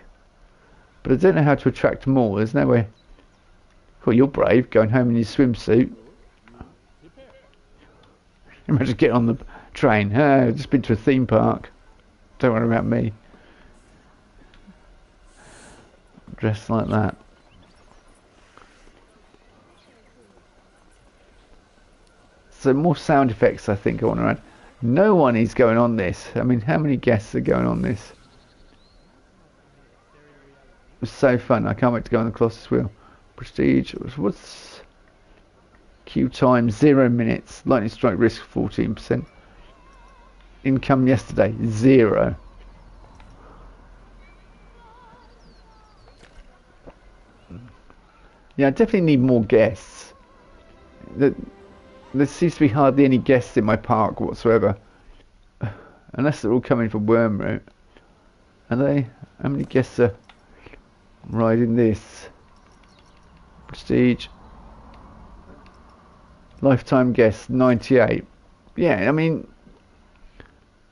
But I don't know how to attract more. There's no way. Well, you're brave, going home in your swimsuit. Imagine getting on the train. I've just been to a theme park. Don't worry about me. Dressed like that. So more sound effects I think I want to add. No one is going on this. I mean, how many guests are going on this? It was so fun. I can't wait to go on the Colossus wheel. Prestige. What's queue time? 0 minutes. Lightning strike risk 14%. Income yesterday 0. Yeah, I definitely need more guests. There seems to be hardly any guests in my park whatsoever. Unless they're all coming from Wormroot. Are they? How many guests are riding this? Prestige. Lifetime guests 98. Yeah, I mean,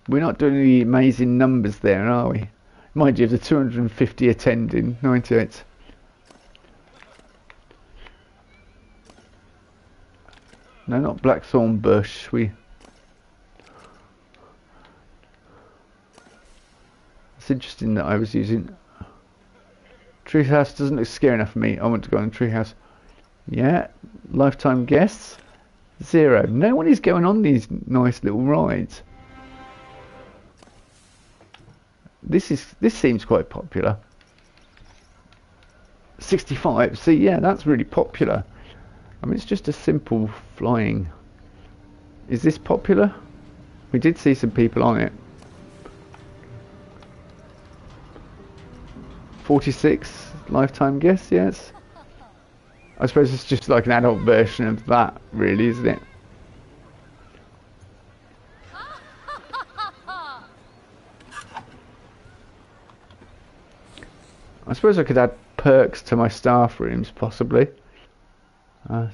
we're not doing any amazing numbers there, are we? Mind you, the 250 attending, 98. No, not Blackthorn Bush. It's interesting that I was using Treehouse. Doesn't look scary enough for me. I want to go on Treehouse. Yeah, lifetime guests 0. No one is going on these nice little rides. This seems quite popular. 65. See, yeah, that's really popular. I mean, it's just a simple flying. Is this popular? We did see some people on it. 46 lifetime guests, yes. I suppose it's just like an adult version of that, really, isn't it? I suppose I could add perks to my staff rooms, possibly. Yeah,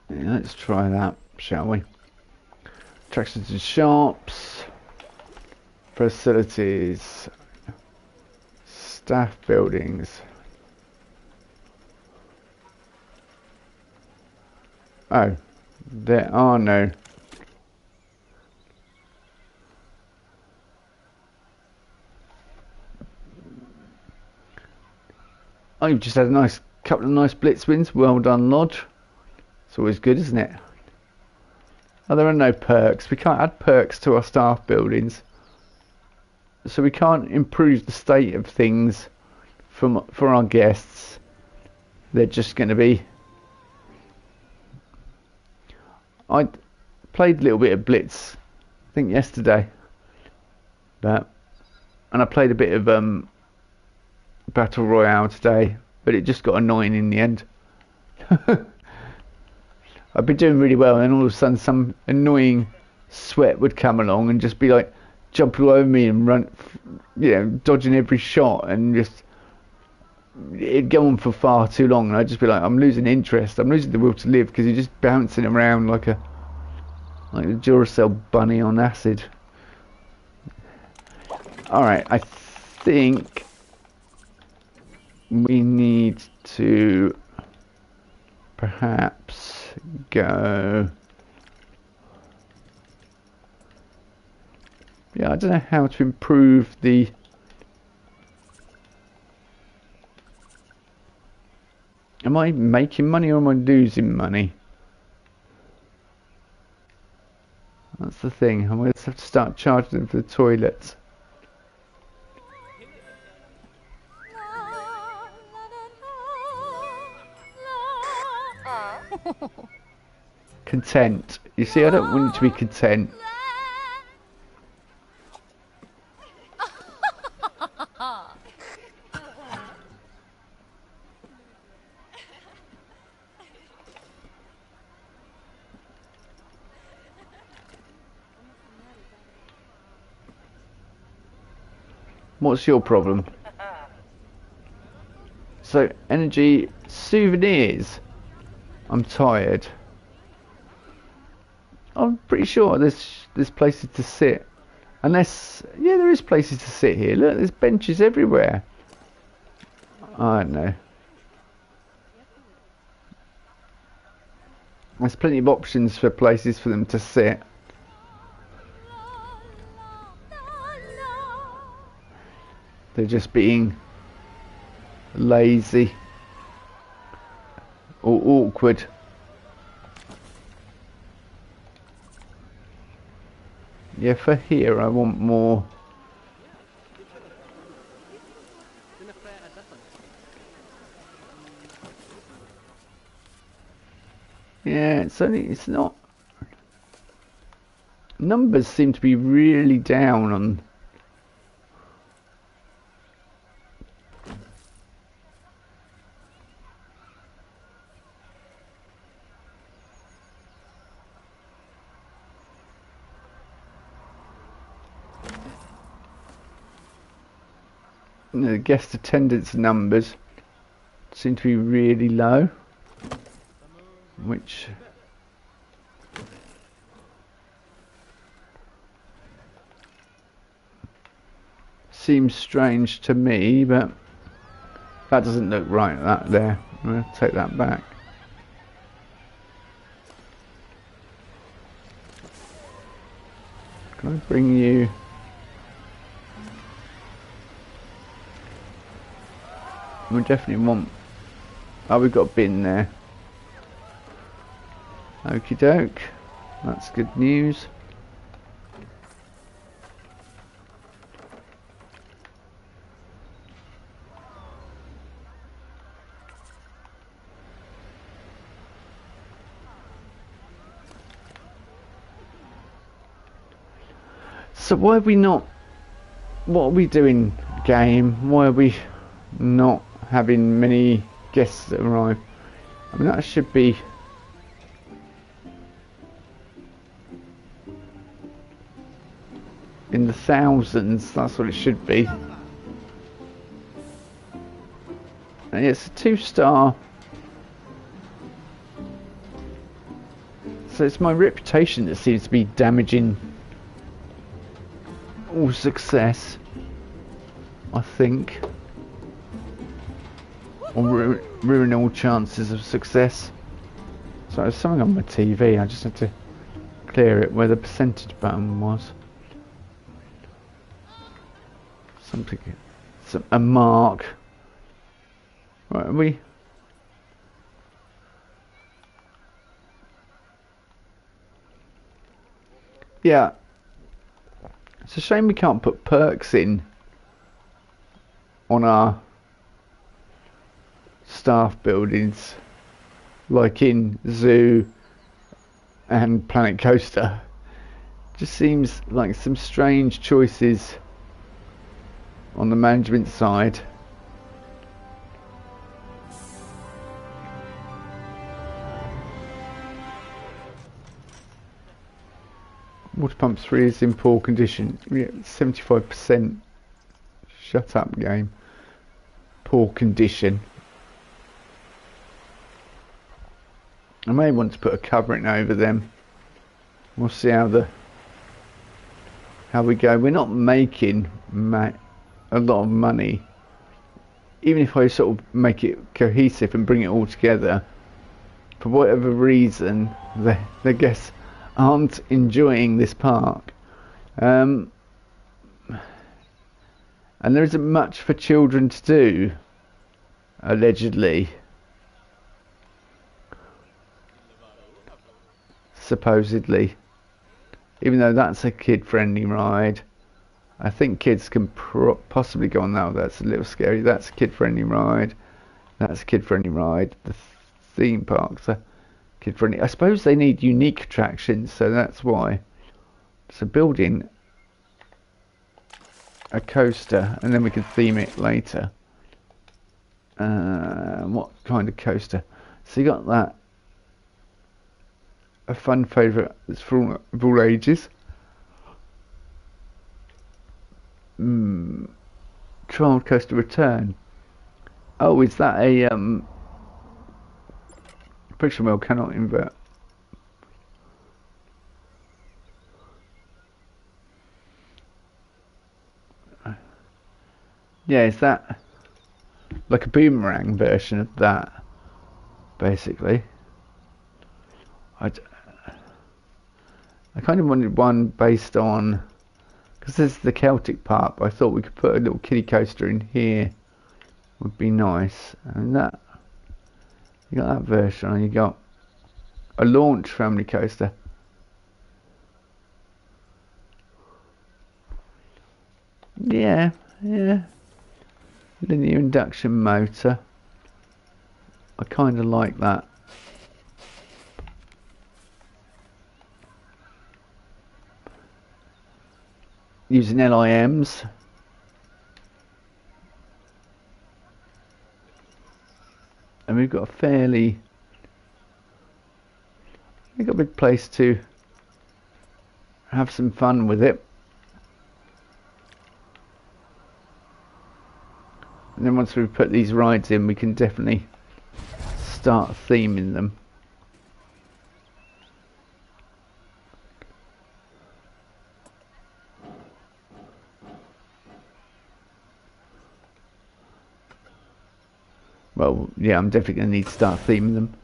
let's try that, shall we? Attractions and shops, facilities, staff buildings. Oh, there are no. Oh, you've just had a couple of nice blitz wins. Well done, Lodge. It's always good, isn't it? Oh, there are no perks. We can't add perks to our staff buildings. So we can't improve the state of things for our guests. They're just going to be... I played a little bit of Blitz, I think yesterday. And I played a bit of Battle Royale today, but it just got annoying in the end. I'd be doing really well, and then all of a sudden some annoying sweat would come along and just be like jumping all over me and run, dodging every shot, and just it'd go on for far too long, and I'd just be like, I'm losing interest, I'm losing the will to live, because you're just bouncing around like a Duracell bunny on acid. Alright, I think we need to perhaps go... Yeah, I don't know how to improve the... Am I making money or am I losing money? That's the thing. I'm going to have to start charging them for the toilets. Content. You see, I don't want you to be content. What's your problem? So, energy, souvenirs. I'm tired. I'm pretty sure there's places to sit. Unless, yeah, there is places to sit here. Look, there's benches everywhere. I don't know. There's plenty of options for places for them to sit. They're just being lazy or awkward. Yeah, for here I want more. Yeah, it's not. Numbers seem to be really down on. The guest attendance numbers seem to be really low, which seems strange to me, but that doesn't look right, that there. I'm going to take that back. Can I bring you... We definitely want... Oh, we've got a bin there. Okie doke. That's good news. So why are we not... What are we doing, game? Why are we not having many guests that arrive? I mean, that should be... in the thousands, that's what it should be. And it's a 2-star. So it's my reputation that seems to be damaging all success, I think, or ruin all chances of success. So there's something on my TV, I just had to clear it where the percentage button was. Something, a mark. Right, are we? Yeah. It's a shame we can't put perks in on our staff buildings like in Zoo and Planet Coaster. Just seems like some strange choices on the management side. Water pump 3 is in poor condition. Yeah, 75%. Shut up, game. Poor condition. I may want to put a covering over them. We'll see how we go. We're not making a lot of money. Even if I sort of make it cohesive and bring it all together, for whatever reason, the guests aren't enjoying this park. And there isn't much for children to do, allegedly. Supposedly. Even though that's a kid-friendly ride. I think kids can possibly go on that. That's a little scary. That's a kid-friendly ride. That's a kid-friendly ride. The theme parks are kid-friendly. I suppose they need unique attractions, so that's why. So building a coaster, and then we can theme it later. What kind of coaster? So you got that. A fun favourite that's for all ages. Trial Coaster Return. Oh, is that a friction wheel cannot invert? Yeah, is that like a boomerang version of that, basically? I kind of wanted one based on, because this is the Celtic part, but I thought we could put a little kiddie coaster in here would be nice. And that, you got that version, and you got a launch family coaster. Yeah. Linear induction motor. I kind of like that. Using LIMs. And we've got a big place to have some fun with it. And then once we've put these rides in, we can definitely start theming them. Well, yeah, I'm definitely going to need to start theming them.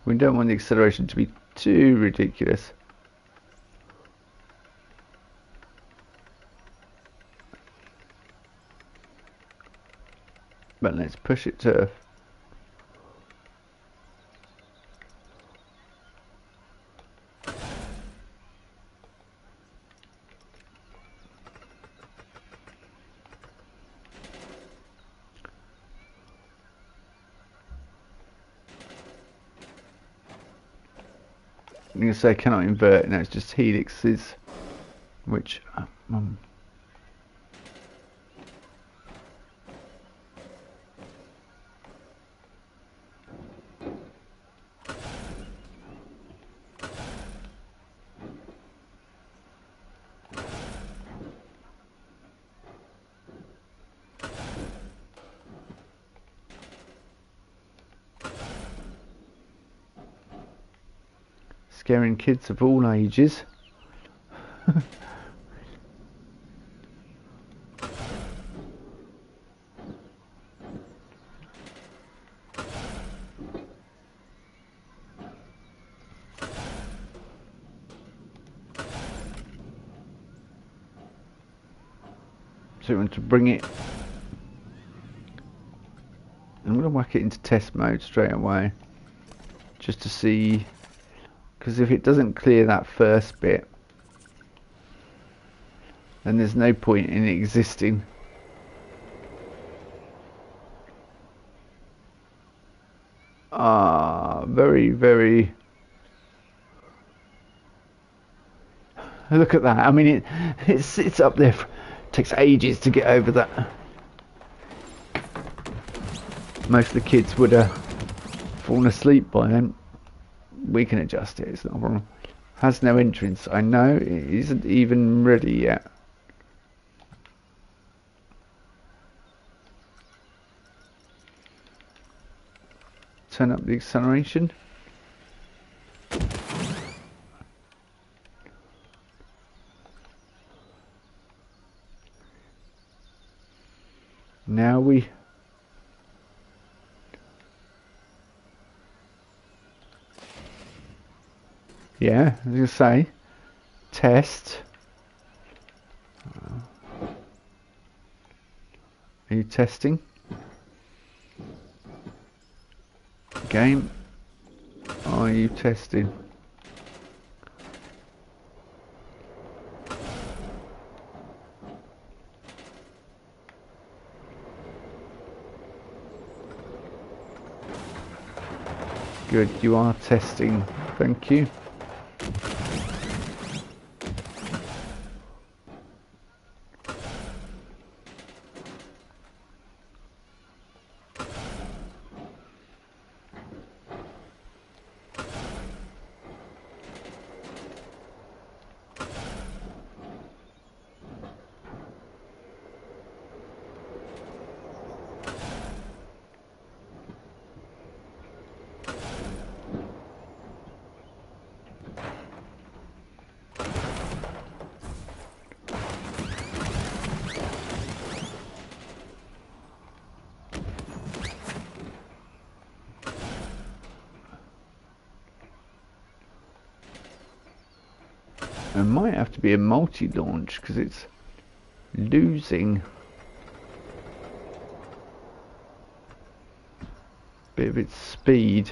We don't want the acceleration to be too ridiculous. But let's push it to... I'm going to say cannot invert, no, it's just helixes, which scaring kids of all ages. So we want to bring it, I'm going to whack it into test mode straight away, just to see, because if it doesn't clear that first bit, then there's no point in it existing. Very, very... Look at that. I mean, it's up there. It takes ages to get over that. Most of the kids would have fallen asleep by then. We can adjust it, it's not a problem. Has no entrance. I know it isn't even ready yet. Turn up the acceleration. Now we... Yeah, I was going to say, test. Are you testing? Game, are you testing? Good, you are testing. Thank you. It might have to be a multi-launch because it's losing a bit of its speed.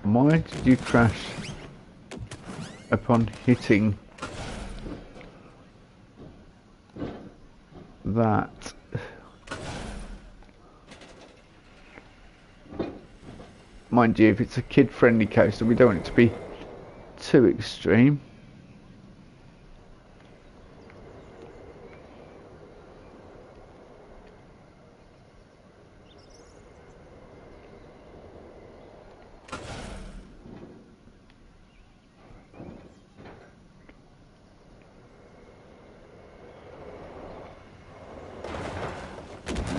Why did you crash upon hitting that? Mind you, if it's a kid-friendly coaster, we don't want it to be too extreme.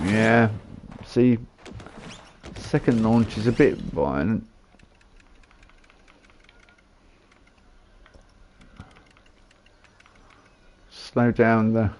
Yeah, see, second launch is a bit violent. Slow down the...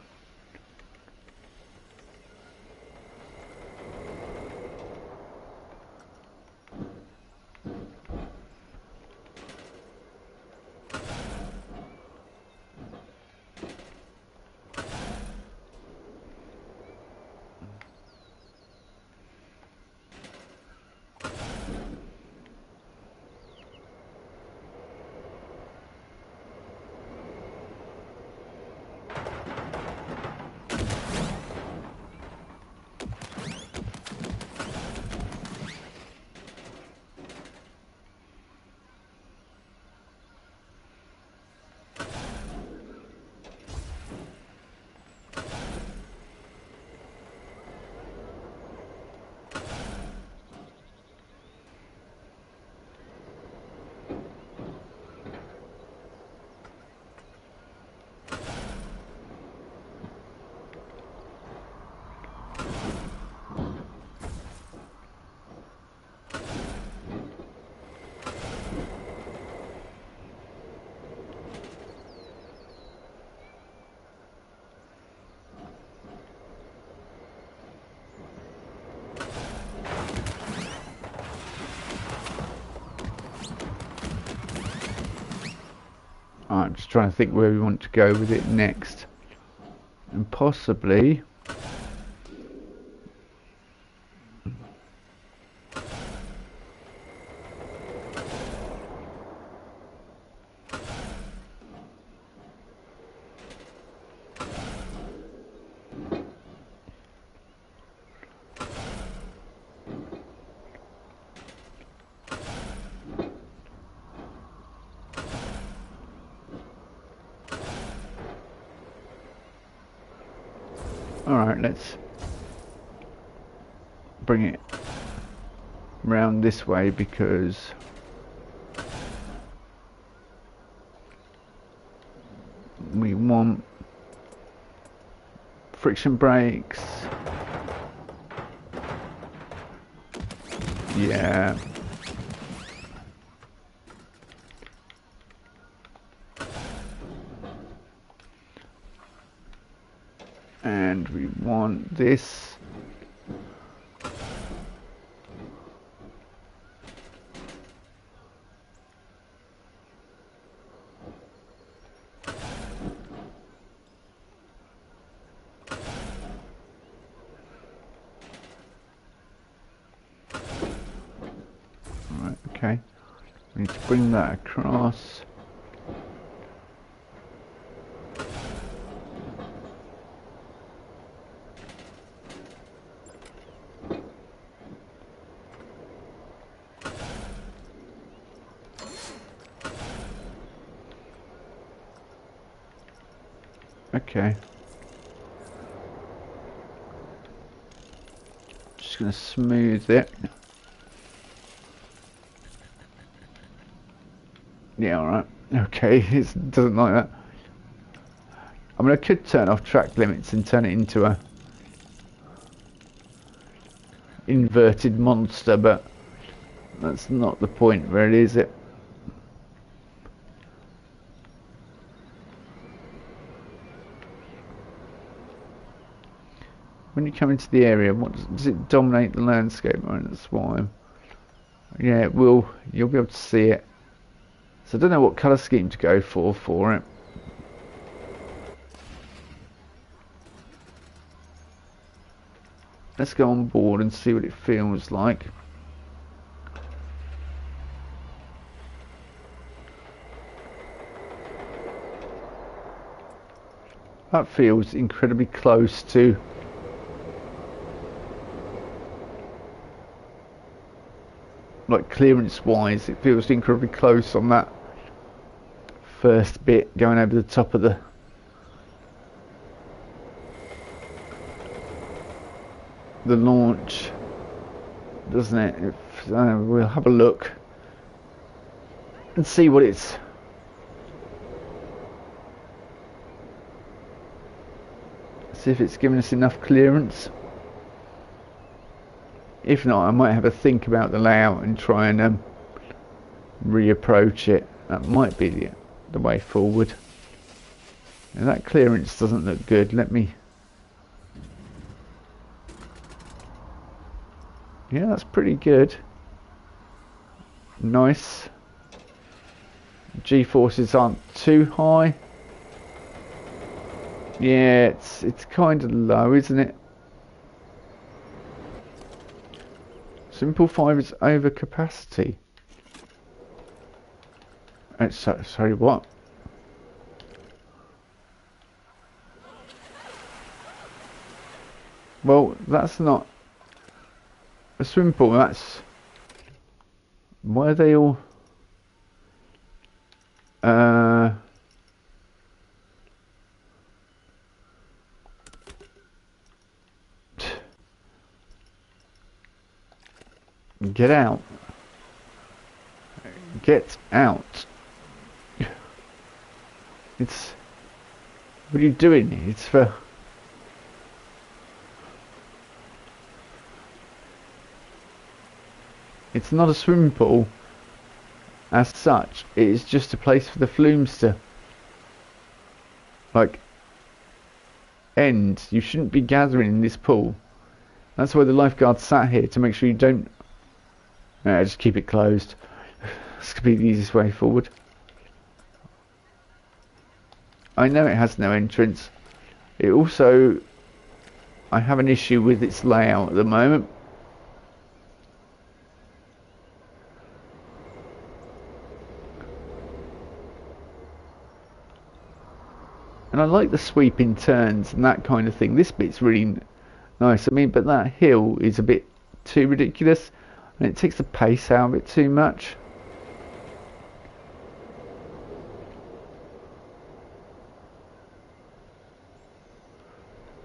I'm just trying to think where we want to go with it next. And possibly... Alright, let's bring it round this way because we want friction brakes. Yeah. And we want this. Alright, okay. We need to bring that across. Okay. Just gonna smooth it. Yeah, alright. Okay, it doesn't like that. I mean, I could turn off track limits and turn it into a inverted monster, but that's not the point, really, is it? when you come into the area, what does it dominate the landscape? Right, that's why. Yeah, it will. You'll be able to see it. So I don't know what colour scheme to go for it. Let's go on board and see what it feels like. That feels incredibly close to like clearance wise, it feels incredibly close on that first bit going over the top of the launch, doesn't it? We'll have a look and see what it's see if it's giving us enough clearance. If not, I might have a think about the layout and try and reapproach it. That might be the way forward. And that clearance doesn't look good. Let me... Yeah, that's pretty good. Nice. G-forces aren't too high. Yeah, it's kind of low, isn't it? Simple 5 is over capacity. Sorry, what? Well, that's not a swimming pool. That's... Why are they all... Get out. Get out. It's... What are you doing? It's for... It's not a swimming pool as such. It is just a place for the flumes to... like... end. You shouldn't be gathering in this pool. That's why the lifeguards sat here, to make sure you don't... just keep it closed. This could be the easiest way forward. I know it has no entrance. It also... I have an issue with its layout at the moment. And I like the sweeping turns and that kind of thing. This bit's really nice. I mean, but that hill is a bit too ridiculous. And it takes the pace out of it too much.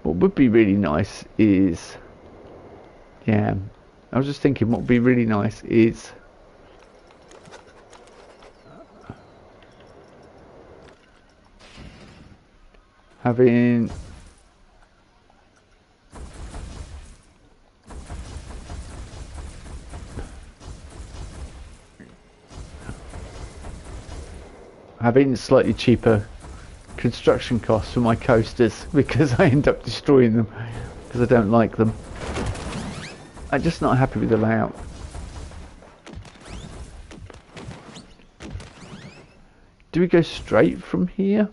What would be really nice is... Yeah, I was just thinking what would be really nice is... having... having slightly cheaper construction costs for my coasters, because I end up destroying them because I don't like them. I'm just not happy with the layout. Do we go straight from here?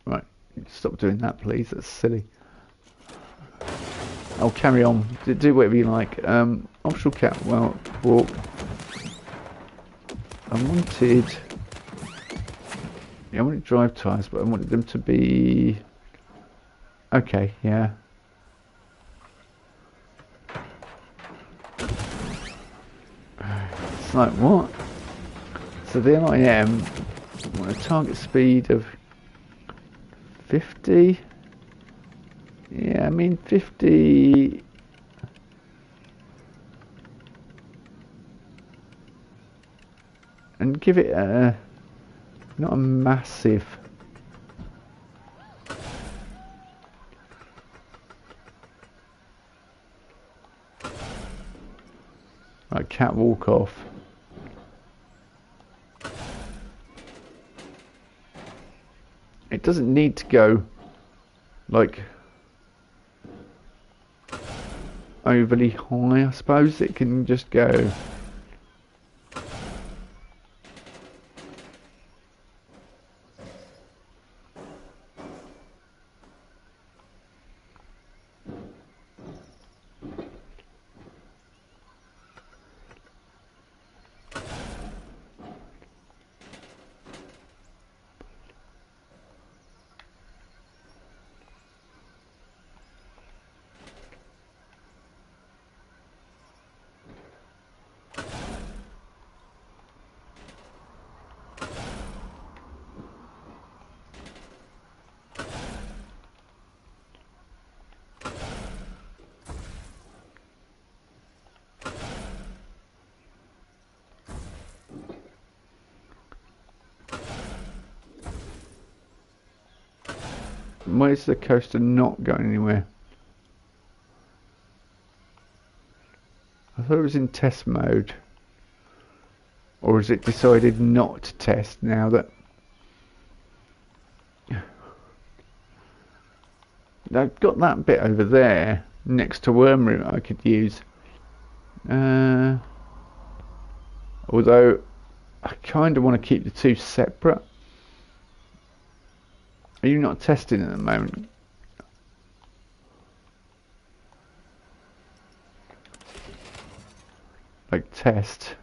Right, stop doing that please, that's silly. I'll carry on. Do whatever you like. Offshore catwalk. I wanted... Yeah, I wanted drive tyres, but I wanted them to be... Okay, yeah. It's like, what? So the LIM, I want a target speed of 50. Yeah, I mean 50... And give it a... not a massive... Right, catwalk off. It doesn't need to go like overly high, I suppose. It can just go Where's the coaster not going anywhere? I thought it was in test mode. Or has it decided not to test now that... I've got that bit over there next to Wormroot I could use. Although I kind of want to keep the two separate. Are you not testing at the moment? Like test.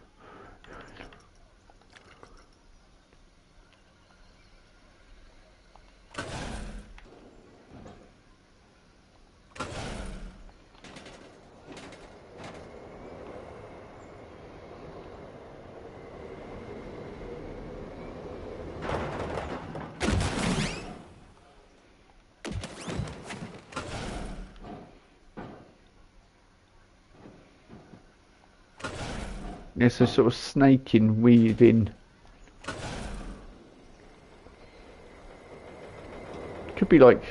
Yeah, so sort of snaking, weaving. Could be like...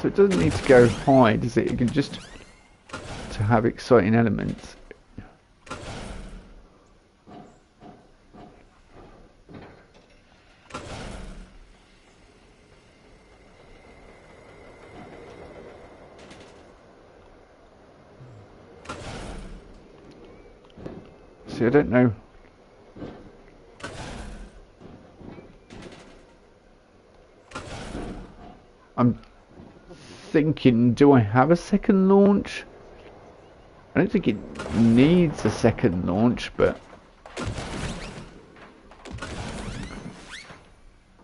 So it doesn't need to go high, does it? It can just to have exciting elements. See, I don't know. I'm thinking, do I have a second launch? I don't think it needs a second launch, but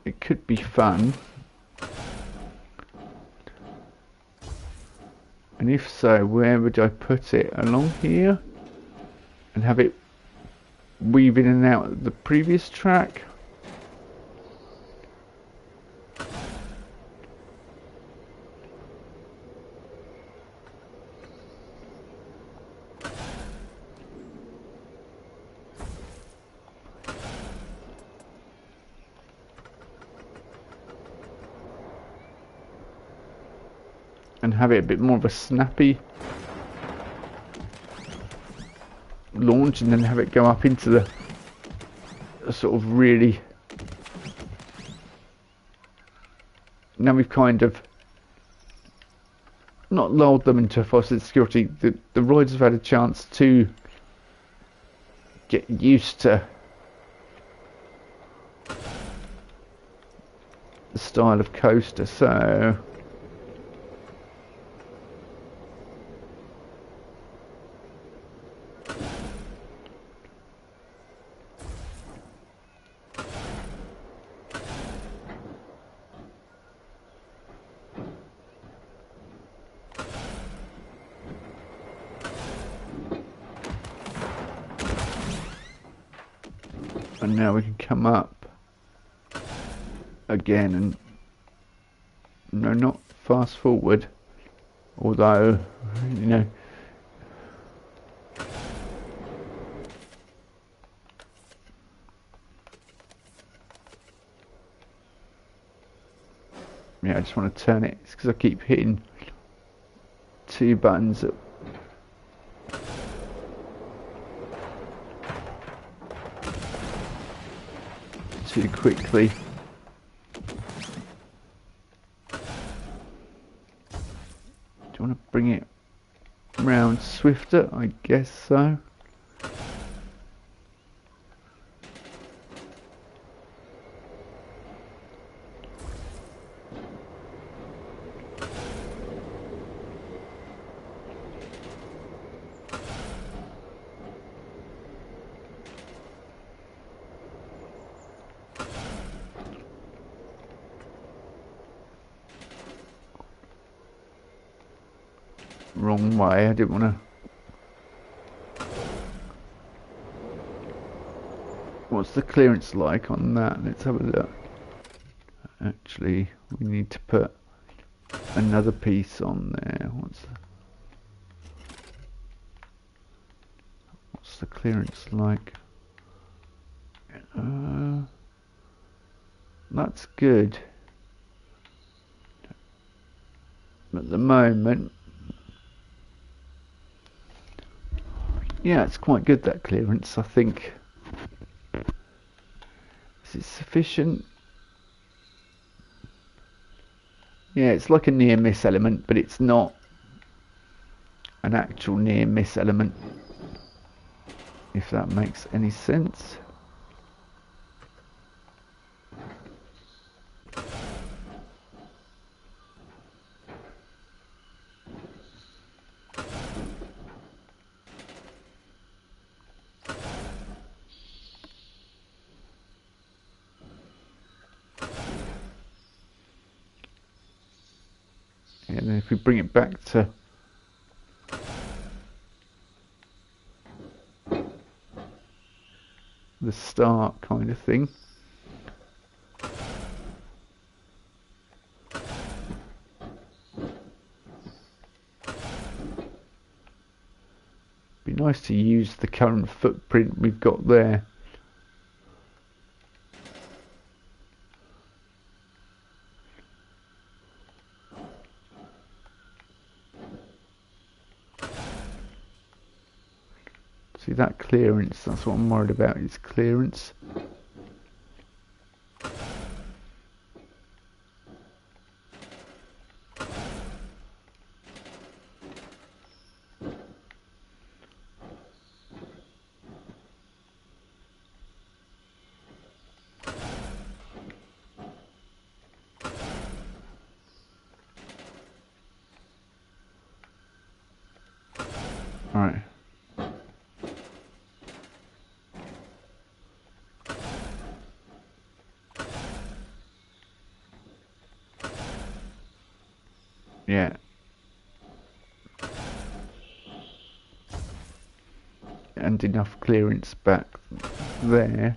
it could be fun. And if so, where would I put it? Along here? And have it weave in and out of the previous track? And have it a bit more of a snappy launch, and then have it go up into the sort of really... Now we've kind of not lulled them into false insecurity. The riders have had a chance to get used to the style of coaster, so And now we can come up again and no, not fast forward, although, you know, yeah, I just want to turn it. It's because I keep hitting two buttons too quickly. Do you want to bring it round swifter? I guess so. Wrong way, I didn't want to. What's the clearance like on that? Let's have a look. Actually, we need to put another piece on there. What's the clearance like? That's good. At the moment, yeah, it's quite good, that clearance, I think. Is it sufficient? Yeah, it's like a near miss element, but it's not an actual near miss element, if that makes any sense. And then if we bring it back to the start kind of thing. Be nice to use the current footprint we've got there. See that clearance, that's what I'm worried about, is clearance. Alright. Yeah. And enough clearance back there.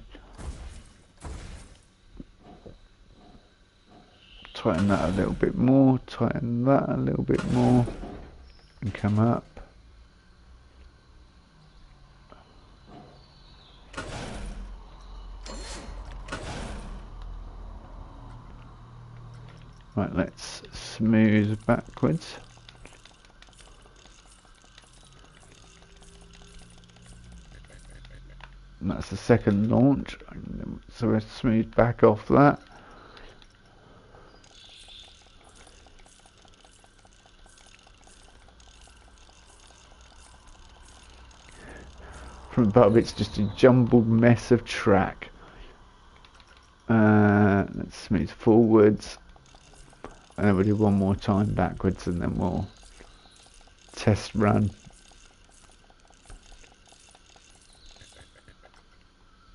Tighten that a little bit more, tighten that a little bit more, and come up. Right, let's smooth backwards. And that's the second launch, so we'll smooth back off that. From above it's just a jumbled mess of track. Let's smooth forwards. And then we'll do one more time backwards and then we'll test run.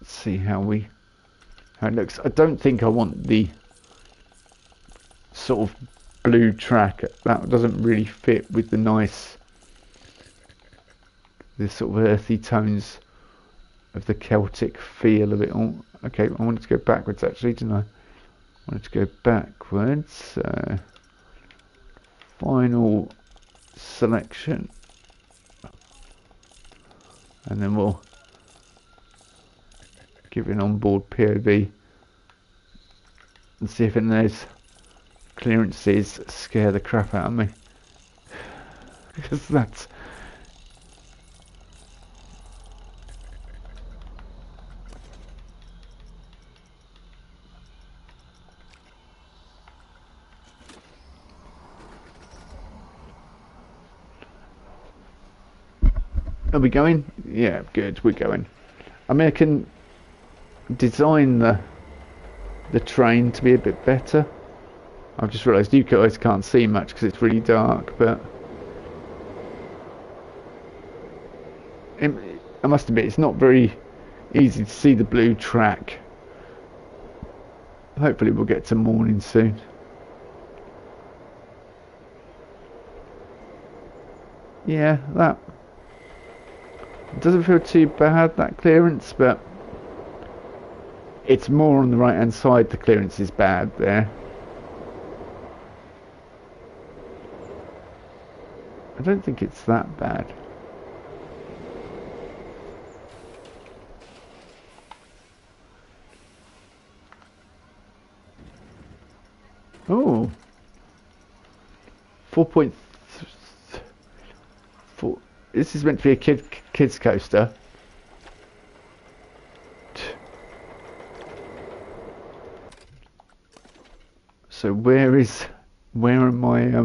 See how it looks. I don't think I want the sort of blue track. That doesn't really fit with the nice, the sort of earthy tones of the Celtic feel of it all. Okay, I wanted to go backwards actually, didn't I? I wanted to go backwards. Final selection. And then we'll give it an onboard POV and see if any of those clearances scare the crap out of me. Because that's... Are we going? Yeah, good, we're going. I mean, I can design the train to be a bit better. I've just realised you guys can't see much because it's really dark, but I must admit it's not very easy to see the blue track. Hopefully we'll get to morning soon. Yeah, that doesn't feel too bad, that clearance, but it's more on the right hand side. The clearance is bad there. I don't think it's that bad. Oh, 4.4. This is meant to be a kids coaster. So where am I?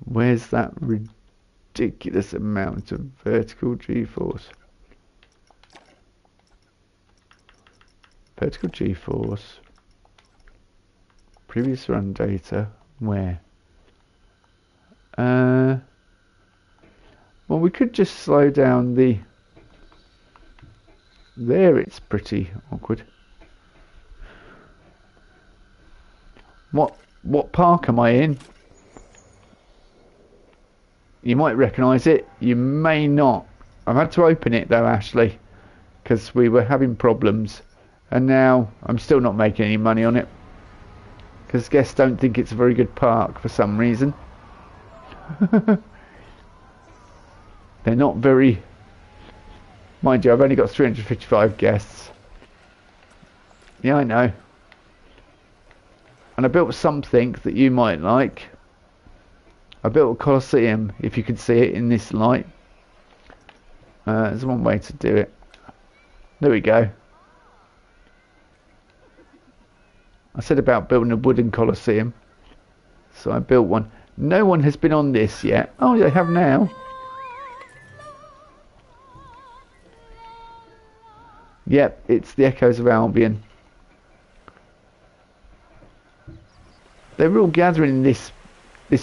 Where's that ridiculous amount of vertical G-force? Vertical G-force. Previous run data. Where? Well, we could just slow down the... There, it's pretty awkward. What park am I in? You might recognise it. You may not. I've had to open it though, Ashley, because we were having problems, and now I'm still not making any money on it because guests don't think it's a very good park for some reason. They're not very... Mind you, I've only got 355 guests. Yeah, I know. And I built something that you might like. I built a Colosseum, if you can see it in this light. There's one way to do it. There we go. I said about building a wooden Colosseum. So I built one. No one has been on this yet. Oh, they have now. Yep, it's the Echoes of Albion. They're all gathering in this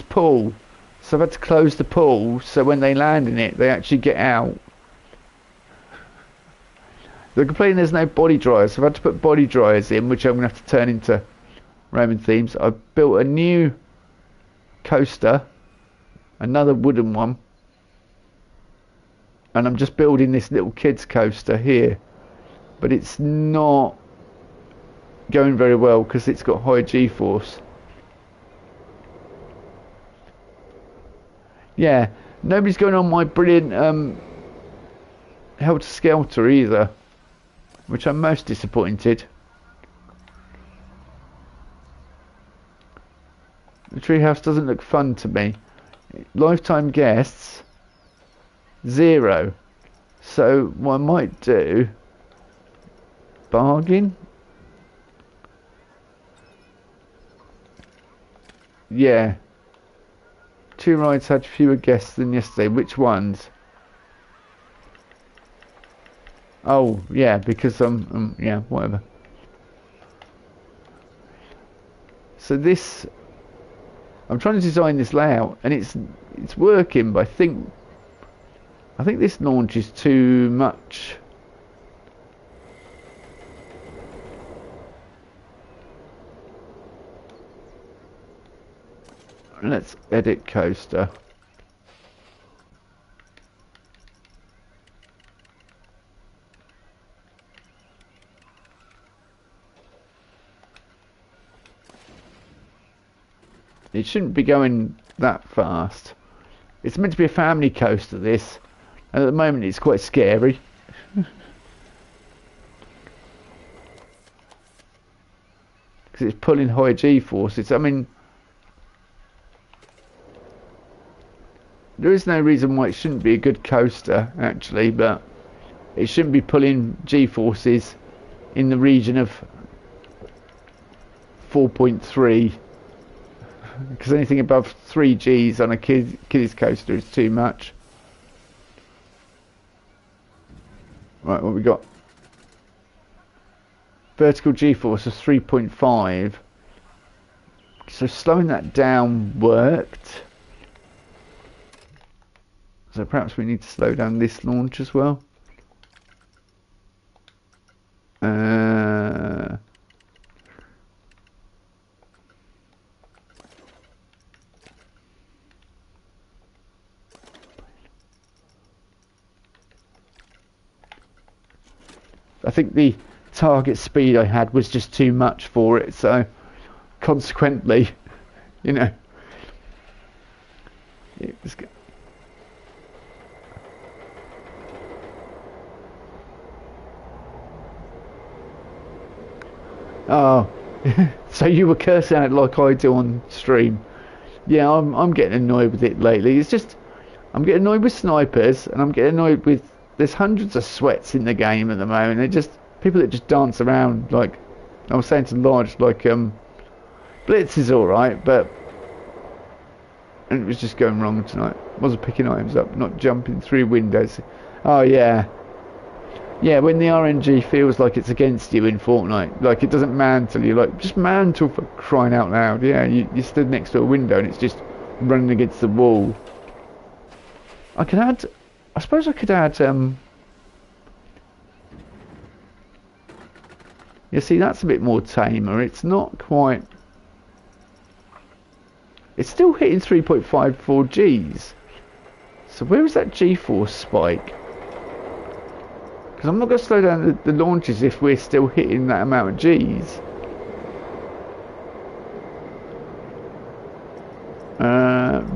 pool. So I've had to close the pool so when they land in it, they actually get out. They're complaining there's no body dryers, so I've had to put body dryers in, which I'm going to have to turn into Roman themes. I've built a new coaster, another wooden one, and I'm just building this little kids coaster here. But it's not going very well because it's got high G-force. Yeah, nobody's going on my brilliant Helter Skelter either, which I'm most disappointed. The treehouse doesn't look fun to me. Lifetime guests 0. So what I might do, bargain. Yeah. 2 rides had fewer guests than yesterday. Which ones? Oh, yeah, because yeah, whatever. So this, I'm trying to design this layout, and it's working, but I think this launch is too much. Let's edit coaster. It shouldn't be going that fast. It's meant to be a family coaster, this. And at the moment it's quite scary. Because it's pulling high G-forces. I mean, there is no reason why it shouldn't be a good coaster, actually, but it shouldn't be pulling G-forces in the region of 4.3. Because anything above 3 Gs on a kiddies coaster is too much. Right, what we got? Vertical G-force of 3.5. So slowing that down worked. So perhaps we need to slow down this launch as well. I think the target speed I had was just too much for it, so consequently, you know, it was good. Oh, so you were cursing out like I do on stream. Yeah, I'm getting annoyed with it lately. It's just I'm getting annoyed with snipers, and I'm getting annoyed with there's hundreds of sweats in the game at the moment. They're just people that just dance around. Like I was saying to Lodge, like Blitz is all right, but and it was just going wrong tonight. Wasn't picking items up, not jumping through windows. Oh yeah. Yeah, when the RNG feels like it's against you in Fortnite, like it doesn't mantle you, like just mantle for crying out loud. Yeah, you stood next to a window and it's just running against the wall. I suppose I could add, you see that's a bit more tamer, it's not quite, it's still hitting 3.54 Gs. So where is that G-force spike? Because I'm not going to slow down the launches if we're still hitting that amount of Gs.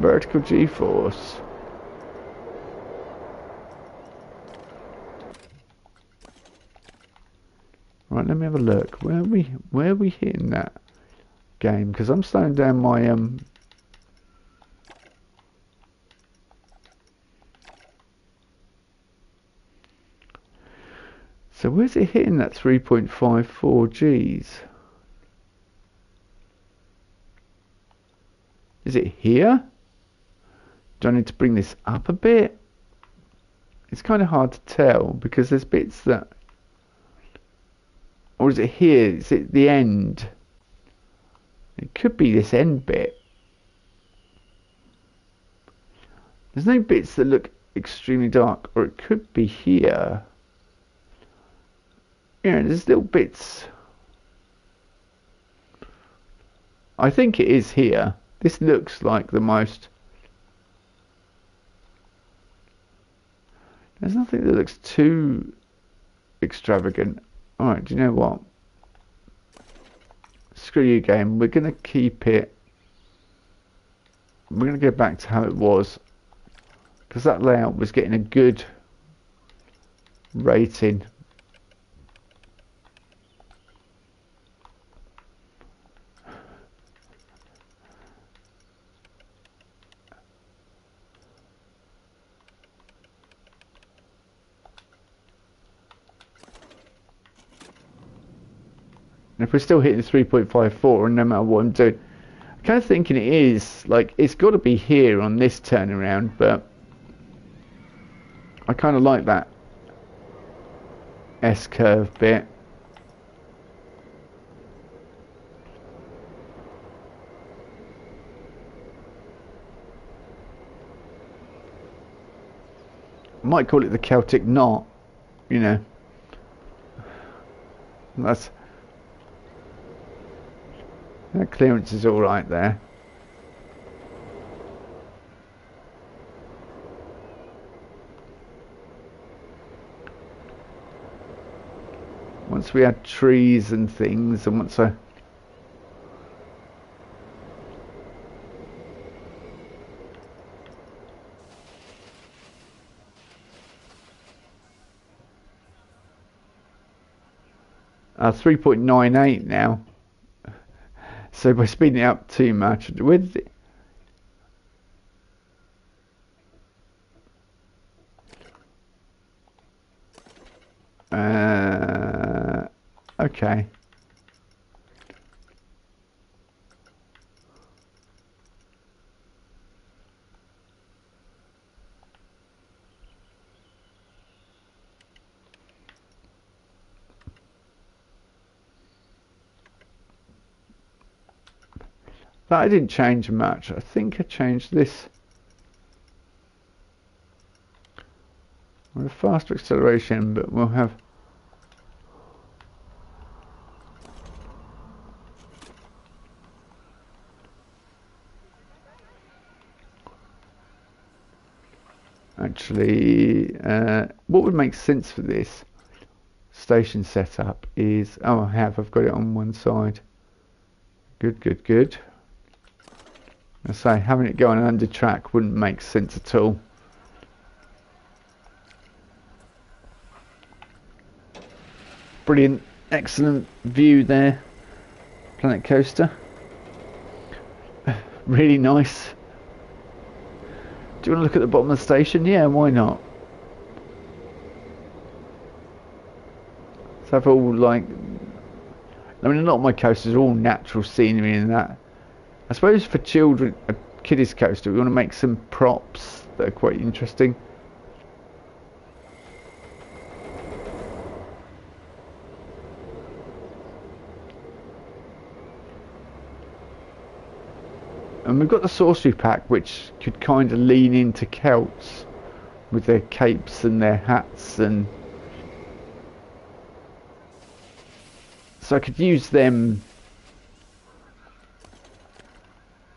Vertical G-force. Right, let me have a look. Where are we hitting that game? Because I'm slowing down my So where's it hitting that 3.54 Gs? Is it here? Do I need to bring this up a bit? It's kind of hard to tell because there's bits that... Or is it here? Is it the end? It could be this end bit. There's no bits that look extremely dark, or it could be here. Yeah, there's little bits. I think it is here. This looks like the most... There's nothing that looks too extravagant. Alright, do you know what? Screw you, game. We're going to keep it... We're going to go back to how it was. Because that layout was getting a good rating. And if we're still hitting 3.54 and no matter what I'm doing, I'm kind of thinking it is, like, it's got to be here on this turnaround, but I kind of like that S-curve bit. I might call it the Celtic knot, you know. That's... That clearance is all right there. Once we had trees and things, and once I... 3.98 now. So by speeding it up too much, where did it? Okay. But I didn't change much. I think I changed this. With a faster acceleration, but we'll have... Actually, what would make sense for this station setup is... Oh, I've got it on one side. Good, good, good. I say, having it going under track wouldn't make sense at all. Brilliant, excellent view there, Planet Coaster. Really nice. Do you want to look at the bottom of the station? Yeah, why not? So I've all like, I mean, a lot of my coasters are all natural scenery and that. I suppose for children, a kiddies coaster, we want to make some props that are quite interesting. And we've got the sorcery pack, which could kind of lean into Celts with their capes and their hats, and so I could use them,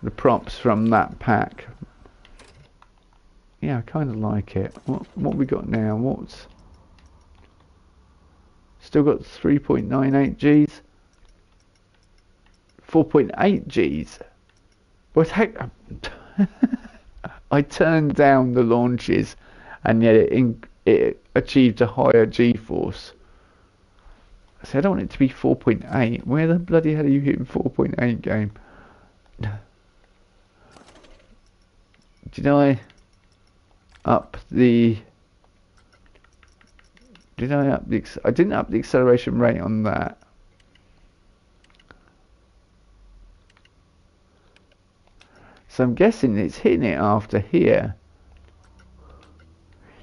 the props from that pack. Yeah, I kind of like it. What we got now? What's still got 3.98 Gs, 4.8 Gs. But heck, I turned down the launches, and yet it achieved a higher G-force. So I don't want it to be 4.8. Where the bloody hell are you hitting 4.8 game? Did I up the? Did I up the? I didn't up the acceleration rate on that. So I'm guessing it's hitting it after here.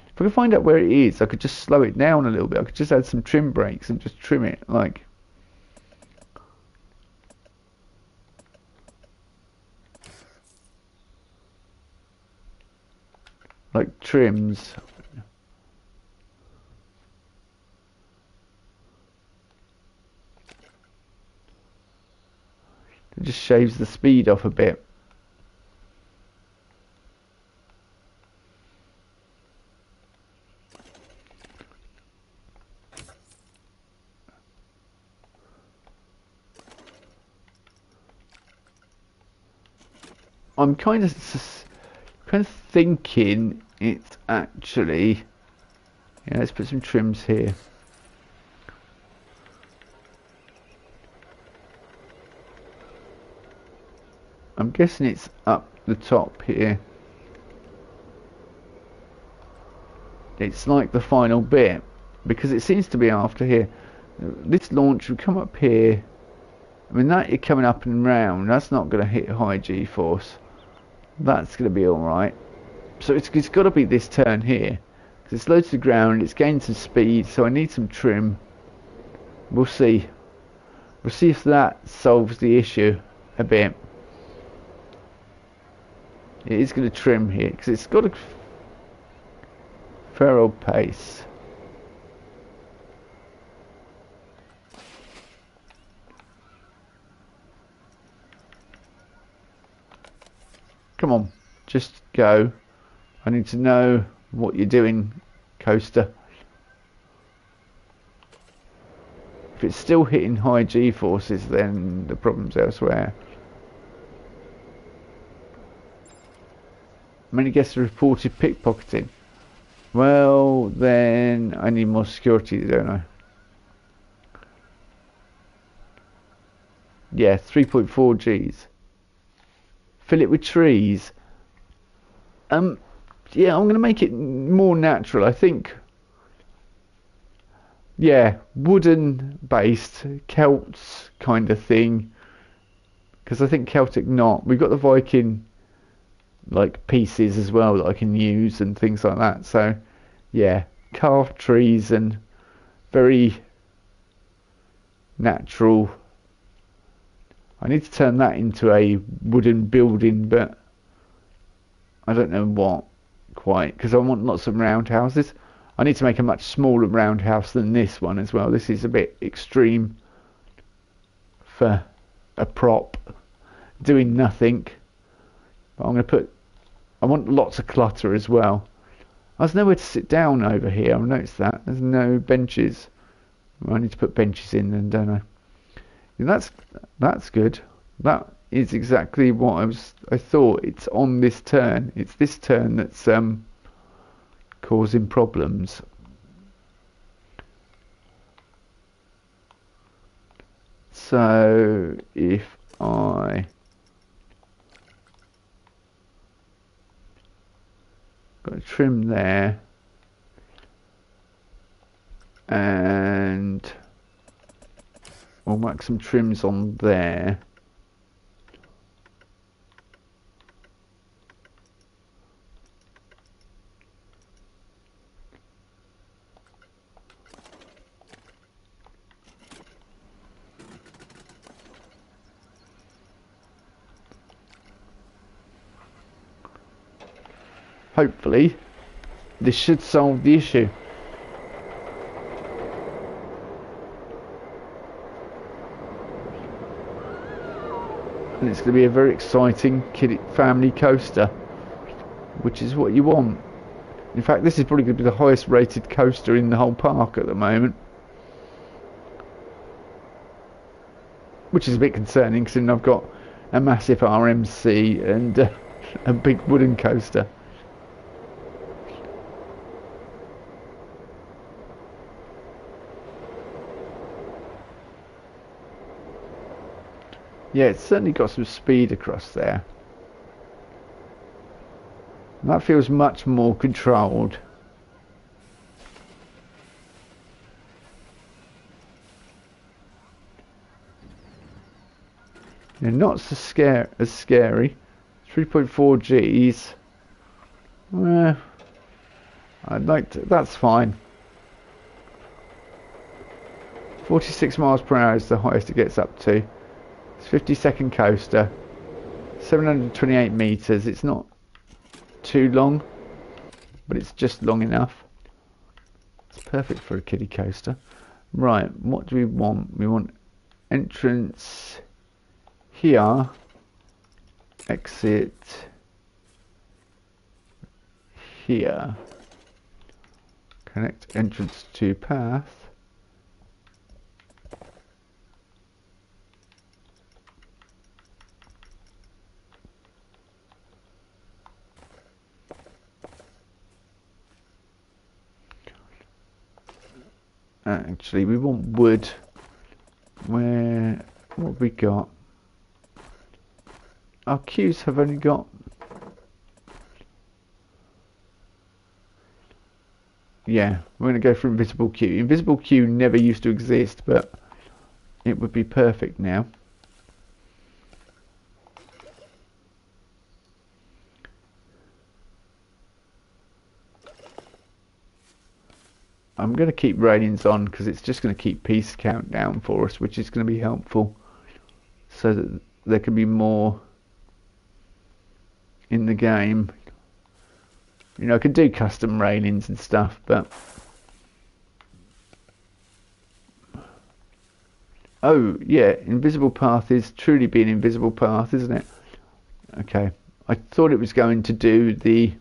If I could find out where it is, I could just slow it down a little bit. I could just add some trim brakes and just trim it like trims. It just shaves the speed off a bit. I'm kind of thinking it's actually, yeah, let's put some trims here. I'm guessing it's up the top here. It's like the final bit, because it seems to be after here. This launch would come up here. I mean, that is coming up and round. That's not going to hit high G-force. That's going to be alright. So it's got to be this turn here, because it's low to the ground, it's gained some speed, so I need some trim. We'll see. We'll see if that solves the issue a bit. It is going to trim here, because it's got a fair old pace. Come on, just go. I need to know what you're doing, coaster. If it's still hitting high G-forces, then the problem's elsewhere. Many guests reported pickpocketing. Well, then I need more security, don't I? Yeah, 3.4 Gs. Fill it with trees. Yeah, I'm going to make it more natural. I think, yeah, wooden based Celts kind of thing. Because I think Celtic not. We've got the Viking like pieces as well that I can use and things like that. So yeah, carved trees and very natural. I need to turn that into a wooden building, but I don't know what quite, because I want lots of roundhouses. I need to make a much smaller roundhouse than this one as well. This is a bit extreme for a prop doing nothing. But I'm going to put, I want lots of clutter as well. There's nowhere to sit down over here. I've noticed that. There's no benches. Well, I need to put benches in then, don't I? Yeah, that's good. That is exactly what I thought. It's on this turn. It's this turn that's causing problems. So if I got a trim there and we'll whack some trims on there. Hopefully this should solve the issue. And it's going to be a very exciting family coaster, which is what you want. In fact, this is probably going to be the highest rated coaster in the whole park at the moment, which is a bit concerning because I've got a massive RMC and a big wooden coaster. Yeah, it's certainly got some speed across there. And that feels much more controlled. Yeah, not so scary. 3.4 Gs. I'd like to, that's fine. 46 miles per hour is the highest it gets up to. It's 50-second coaster. 728 meters. It's not too long, but it's just long enough. It's perfect for a kiddie coaster. Right, what do we want? We want entrance here, exit here, connect entrance to path. Actually, we want wood. What have we got? Our queues have only got... Yeah, we're going to go for invisible queue. Invisible queue never used to exist, but it would be perfect now. I'm going to keep railings on because it's just going to keep piece count down for us, which is going to be helpful so that there can be more in the game. You know, I could do custom railings and stuff, but... Oh, yeah, invisible path is truly be an invisible path, isn't it? Okay, I thought it was going to do the...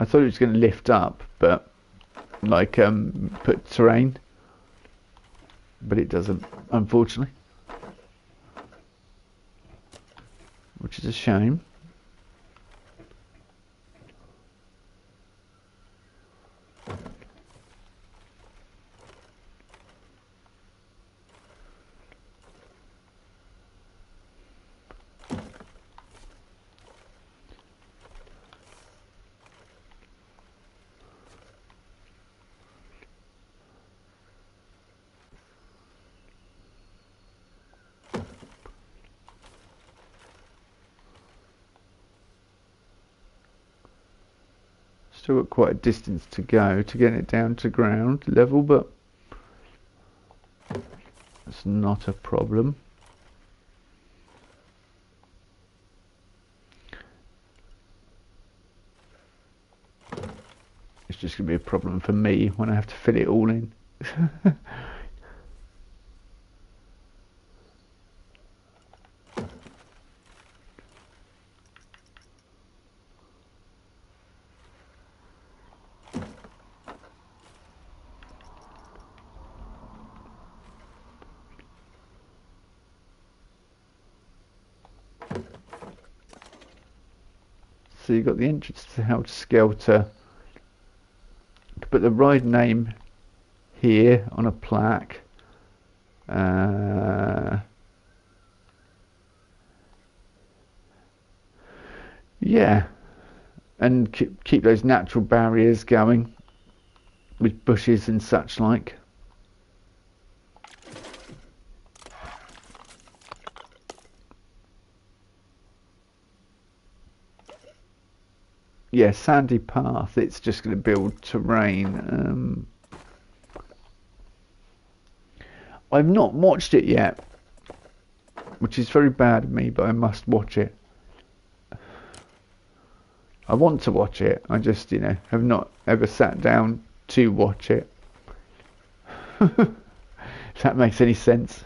I thought it was going to lift up, but like put terrain, but it doesn't, unfortunately, which is a shame. Still got quite a distance to go to get it down to ground level, but it's not a problem. It's just going to be a problem for me when I have to fit it all in. So you've got the entrance to Helter Skelter. Put the ride name here on a plaque. Yeah, and keep those natural barriers going with bushes and such like. Yeah, sandy path. It's just going to build terrain. I've not watched it yet, which is very bad of me, but I must watch it. I want to watch it. I just, have not ever sat down to watch it. If that makes any sense.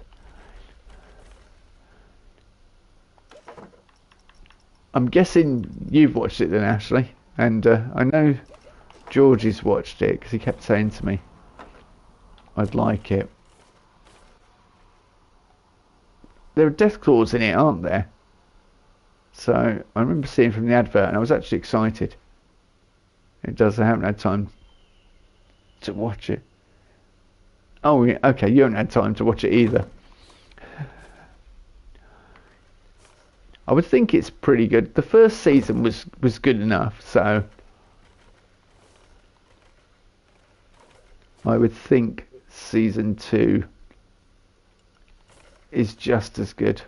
I'm guessing you've watched it then, Ashley, and I know Georgie's watched it because he kept saying to me I'd like it. There are death claws in it, aren't there? So I remember seeing from the advert and I was actually excited. It does, I haven't had time to watch it. Oh, yeah, okay, you haven't had time to watch it either. I would think it's pretty good. The first season was good enough, so I would think season 2 is just as good.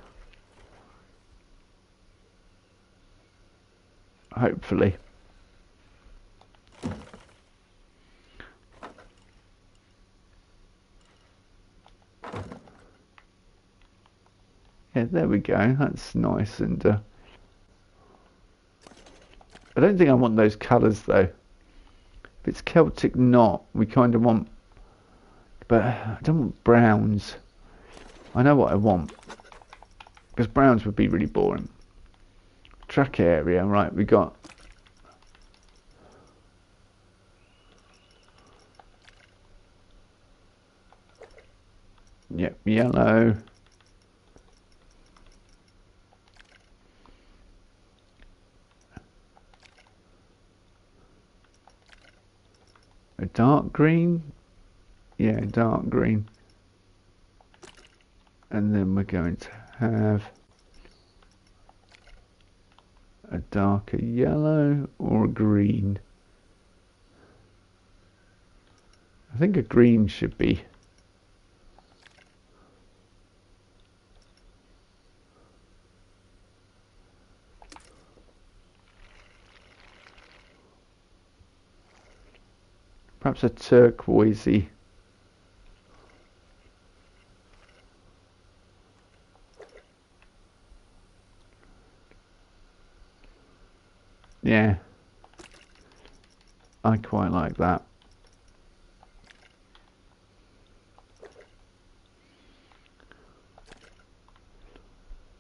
Hopefully. Yeah, there we go. That's nice. And I don't think I want those colours though. If it's Celtic knot, we kind of want, but I don't want browns. I know what I want, because browns would be really boring. Track area, right? We got yellow. A dark green, yeah, dark green, and then we're going to have a darker yellow or a green. I think a green should be perhaps a turquoisey. Yeah, I quite like that.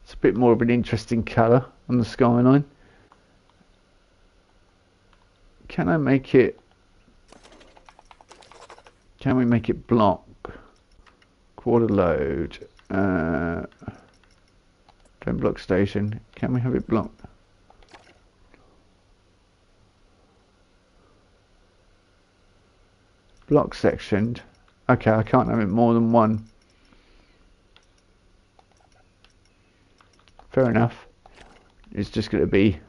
It's a bit more of an interesting colour on the skyline. Can I make it? Can we make it block? Quarter load. Don't block station. Can we have it blocked? Block sectioned. Okay, I can't have it more than one. Fair enough. It's just going to be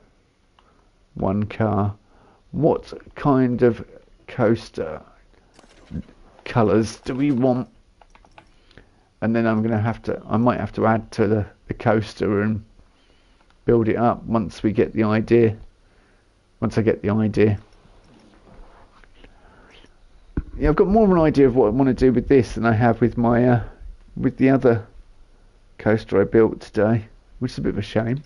one car. What kind of coaster colours do we want? And then I'm going to have to, I might have to add to the coaster and build it up once we get the idea. Once I get the idea. yeah, I've got more of an idea of what I want to do with this than I have with my with the other coaster I built today, which is a bit of a shame.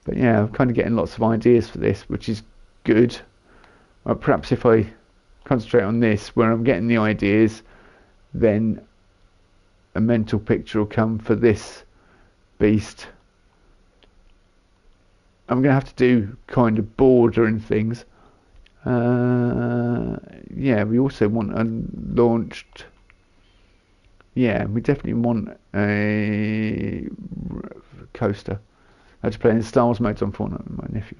But yeah, I'm kind of getting lots of ideas for this, which is good. Perhaps if I concentrate on this, where I'm getting the ideas, then a mental picture will come for this beast. I'm going to have to do kind of border and things. Yeah, we also want a launched. Yeah, we definitely want a coaster. I had to play in the Star Wars modes on Fortnite with my nephew.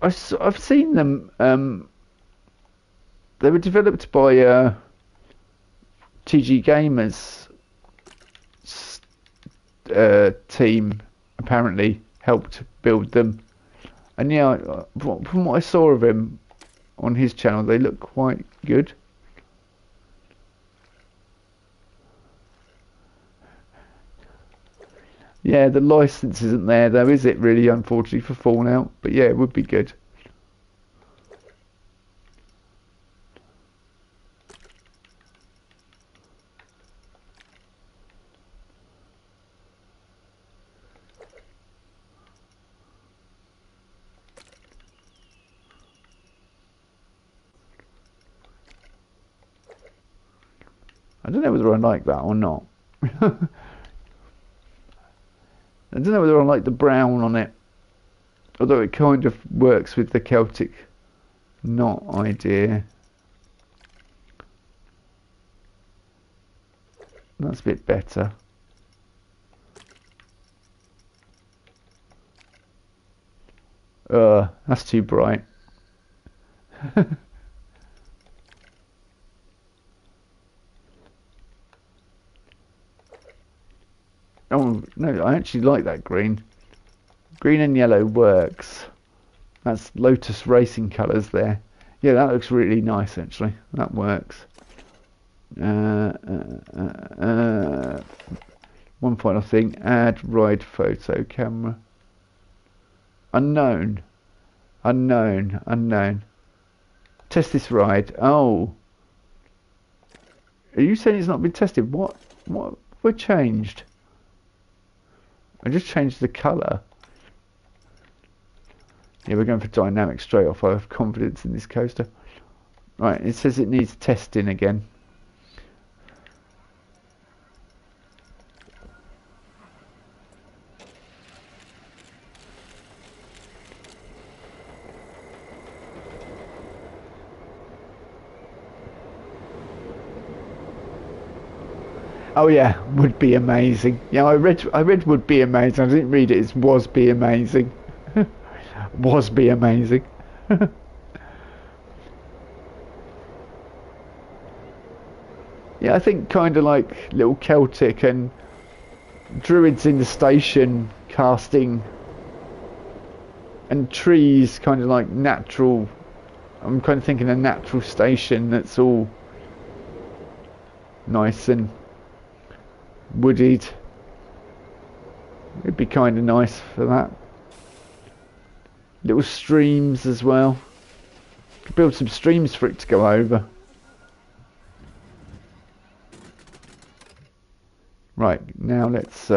I've seen them. They were developed by TG Gamers team. Apparently helped build them, and yeah, from what I saw of him on his channel, they look quite good. Yeah, the license isn't there though, is it really, unfortunately, for Fallout? But yeah, it would be good. I don't know whether I like that or not. I don't know whether I like the brown on it, although it kind of works with the Celtic knot idea. That's a bit better. That's too bright. Oh, no, I actually like that green. Green and yellow works. That's Lotus Racing colours there. Yeah, that looks really nice, actually. That works. One final thing. Add ride photo camera. Unknown. Unknown. Unknown. Test this ride. Oh. Are you saying it's not been tested? What changed? I just changed the colour. Yeah, we're going for dynamic straight off. I have confidence in this coaster. Right, it says it needs testing again. Oh yeah, would be amazing. Yeah, I read would be amazing. I didn't read it as was be amazing. Was be amazing. Yeah, I think kind of like little Celtic and druids in the station casting, and trees kind of like natural. I'm kind of thinking a natural station that's all nice and wooded. It'd be kind of nice for that. Little streams as well. Could build some streams for it to go over. Right, now let's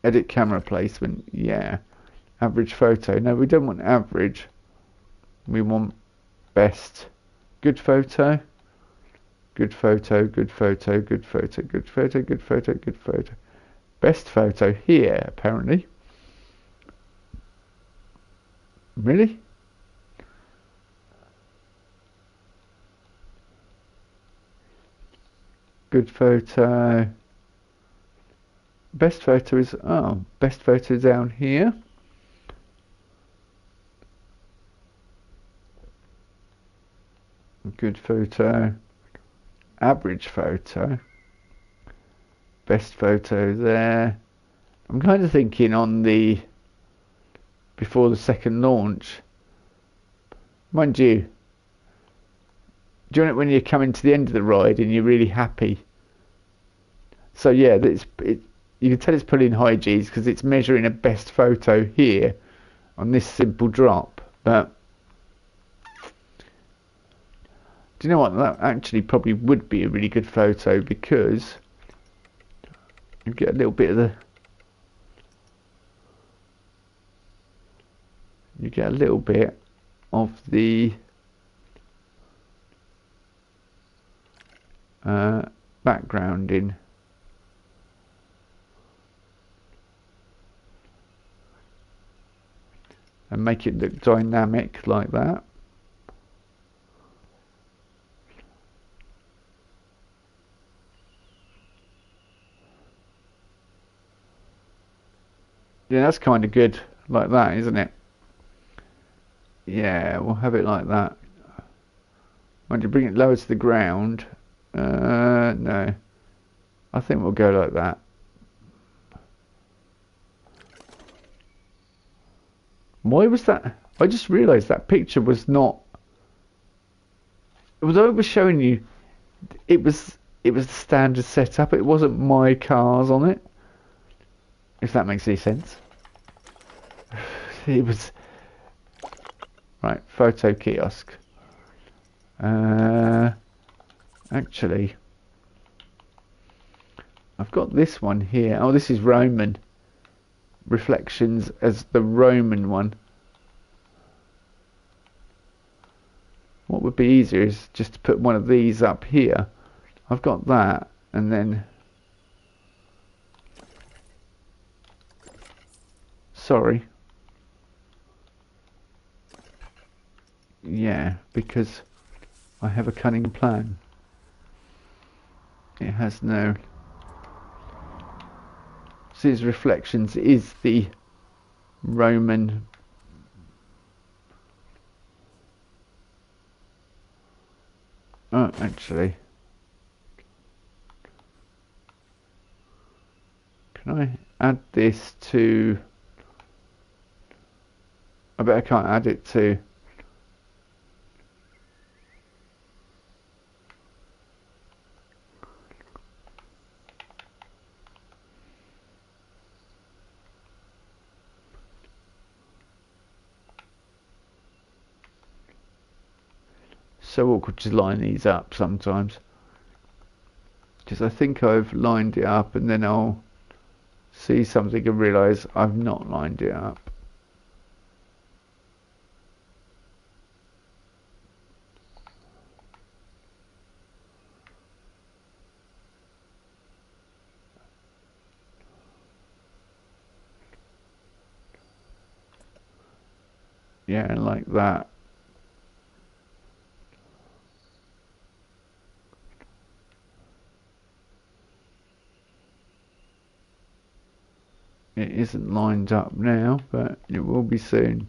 edit camera placement. Yeah, average photo. No, we don't want average. We want best. Good photo. Good photo, good photo, good photo, good photo, good photo, good photo. Best photo here, apparently. Really? Good photo. Best photo is, best photo down here. Good photo. Average photo. Best photo there. I'm kind of thinking on the before the second launch. Mind you, do you know when you're coming to the end of the ride and you're really happy? So yeah, You can tell it's pulling high Gs because it's measuring a best photo here on this simple drop. But do you know what? That actually probably would be a really good photo because you get a little bit of the... You get a little bit of the background in. And make it look dynamic like that. Yeah, that's kind of good like that, isn't it? Yeah, we'll have it like that. When you bring it lower to the ground, no. I think we'll go like that. Why was that? I just realised that picture was not. Although it was showing you, it was the standard setup. It wasn't my cars on it. If that makes any sense. It was right. Photo kiosk. Actually, I've got this one here. Oh, this is Roman. Reflections as the Roman one. What would be easier is just to put one of these up here. I've got that, and then sorry. Yeah, because I have a cunning plan. It has no... See, his reflections is the Roman... Oh, actually... Can I add this to... I bet I can't add it to... So awkward to line these up sometimes, because I think I've lined it up and then I'll see something and realise I've not lined it up. Yeah, like that. It isn't lined up now, but it will be soon.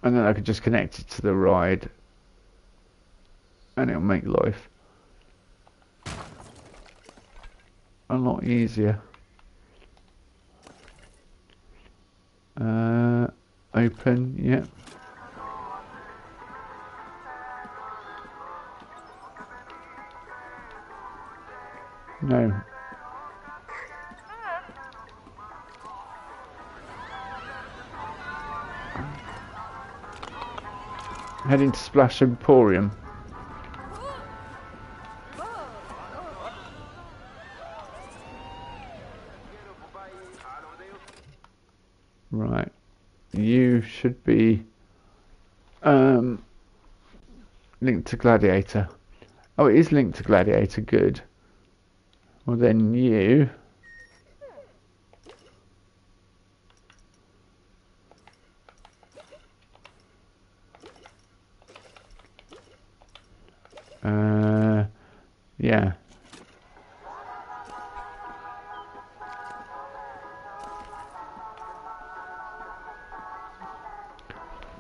And then I could just connect it to the ride, and it'll make life a lot easier. Open, yeah. No. Heading to Splash Emporium. Right. You should be linked to Gladiator. Oh, it is linked to Gladiator, good. Well then you yeah.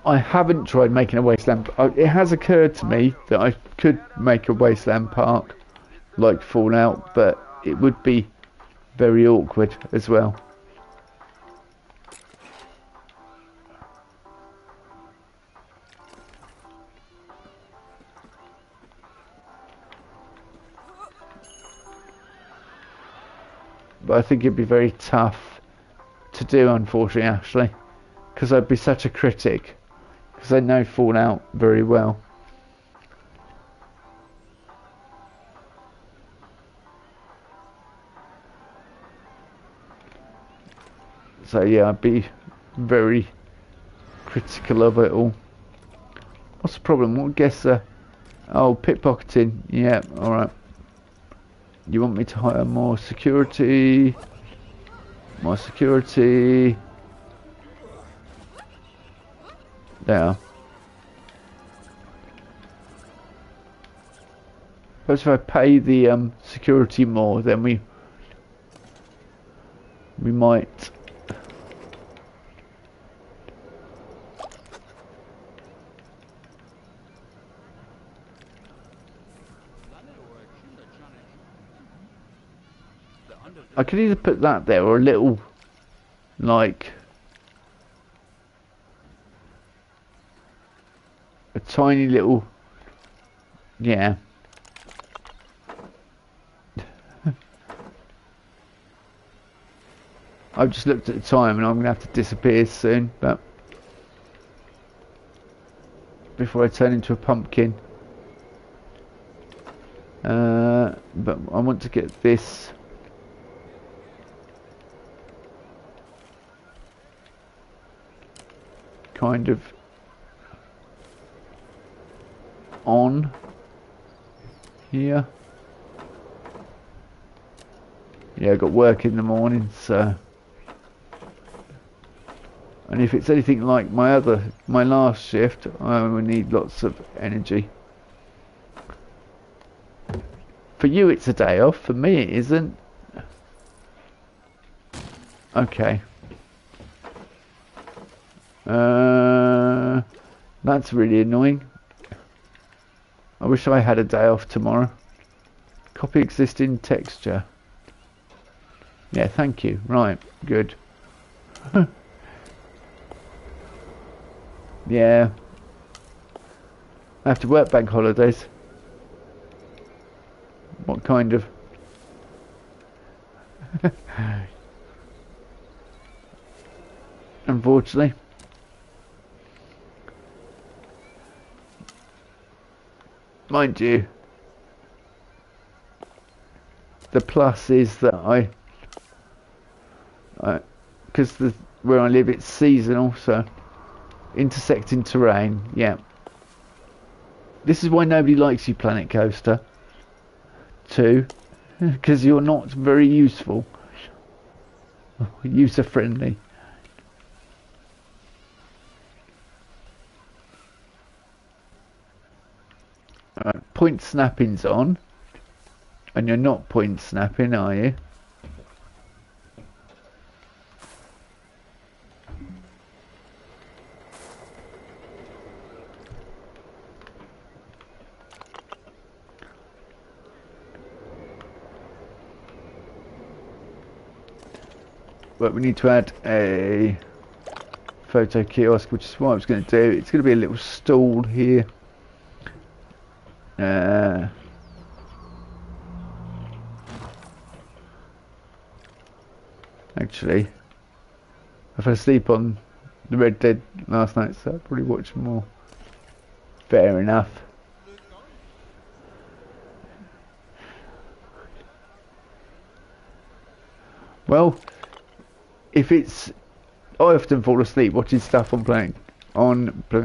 I haven't tried making a wasteland. It has occurred to me that I could make a wasteland park like Fallout, but it would be very awkward as well. but I think it'd be very tough to do, unfortunately, Ashley, because I'd be such a critic, because I know Fallout very well. So yeah, I'd be very critical of it all. What's the problem? What guess? Oh, pickpocketing. Yeah, all right. You want me to hire more security? More security. There. Suppose if I pay the security more, then we might. I could either put that there or a little, like, a tiny little, yeah. I've just looked at the time and I'm going to have to disappear soon, but before I turn into a pumpkin. But I want to get this kind of on here. Yeah, I got work in the morning, so, and if it's anything like my last shift, I will need lots of energy. For you it's a day off, for me it isn't. Okay. That's really annoying. I wish I had a day off tomorrow. Copy existing texture. Yeah, thank you. Right, good. Yeah. I have to work bank holidays. What kind of... Unfortunately. Mind you, the plus is that because where I live it's seasonal, so intersecting terrain, yeah. This is why nobody likes you, Planet Coaster. 2, because you're not very useful, user friendly. Point snapping's on, and you're not point snapping, are you? But we need to add a photo kiosk, which is what I was going to do. It's going to be a little stall here. Actually, I fell asleep on the Red Dead last night, so I'll probably watch more. Fair enough. Well, if it's... I often fall asleep watching stuff on Planet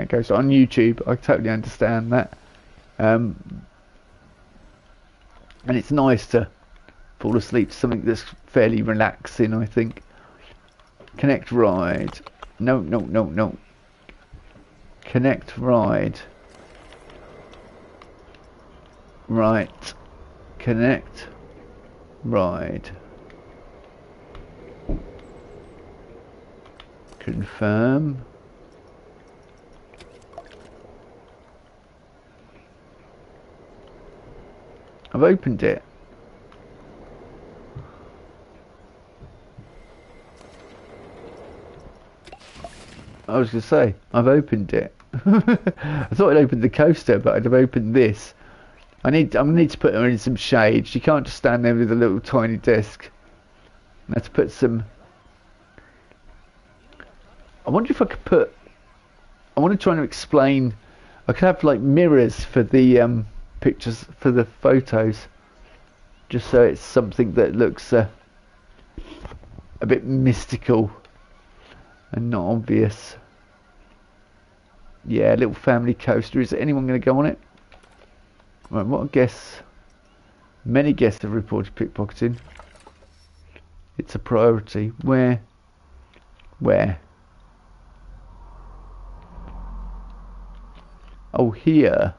Coaster, on YouTube. I totally understand that. And it's nice to fall asleep to something that's fairly relaxing, I think. Connect ride. No. Connect ride. Right. Connect ride. Confirm. I've opened it. I was going to say, I've opened it. I thought I'd opened the coaster, but I'd have opened this. I need to put her in some shade. She can't just stand there with a little tiny desk. Let's put some... I wonder if I could put... I want to try and explain... I could have like mirrors for the pictures, for the photos. Just so it's something that looks a bit mystical and not obvious. Yeah, little family coaster. Is anyone going to go on it? Right, what a guess. Many guests have reported pickpocketing. It's a priority. Where? Where? Oh, here.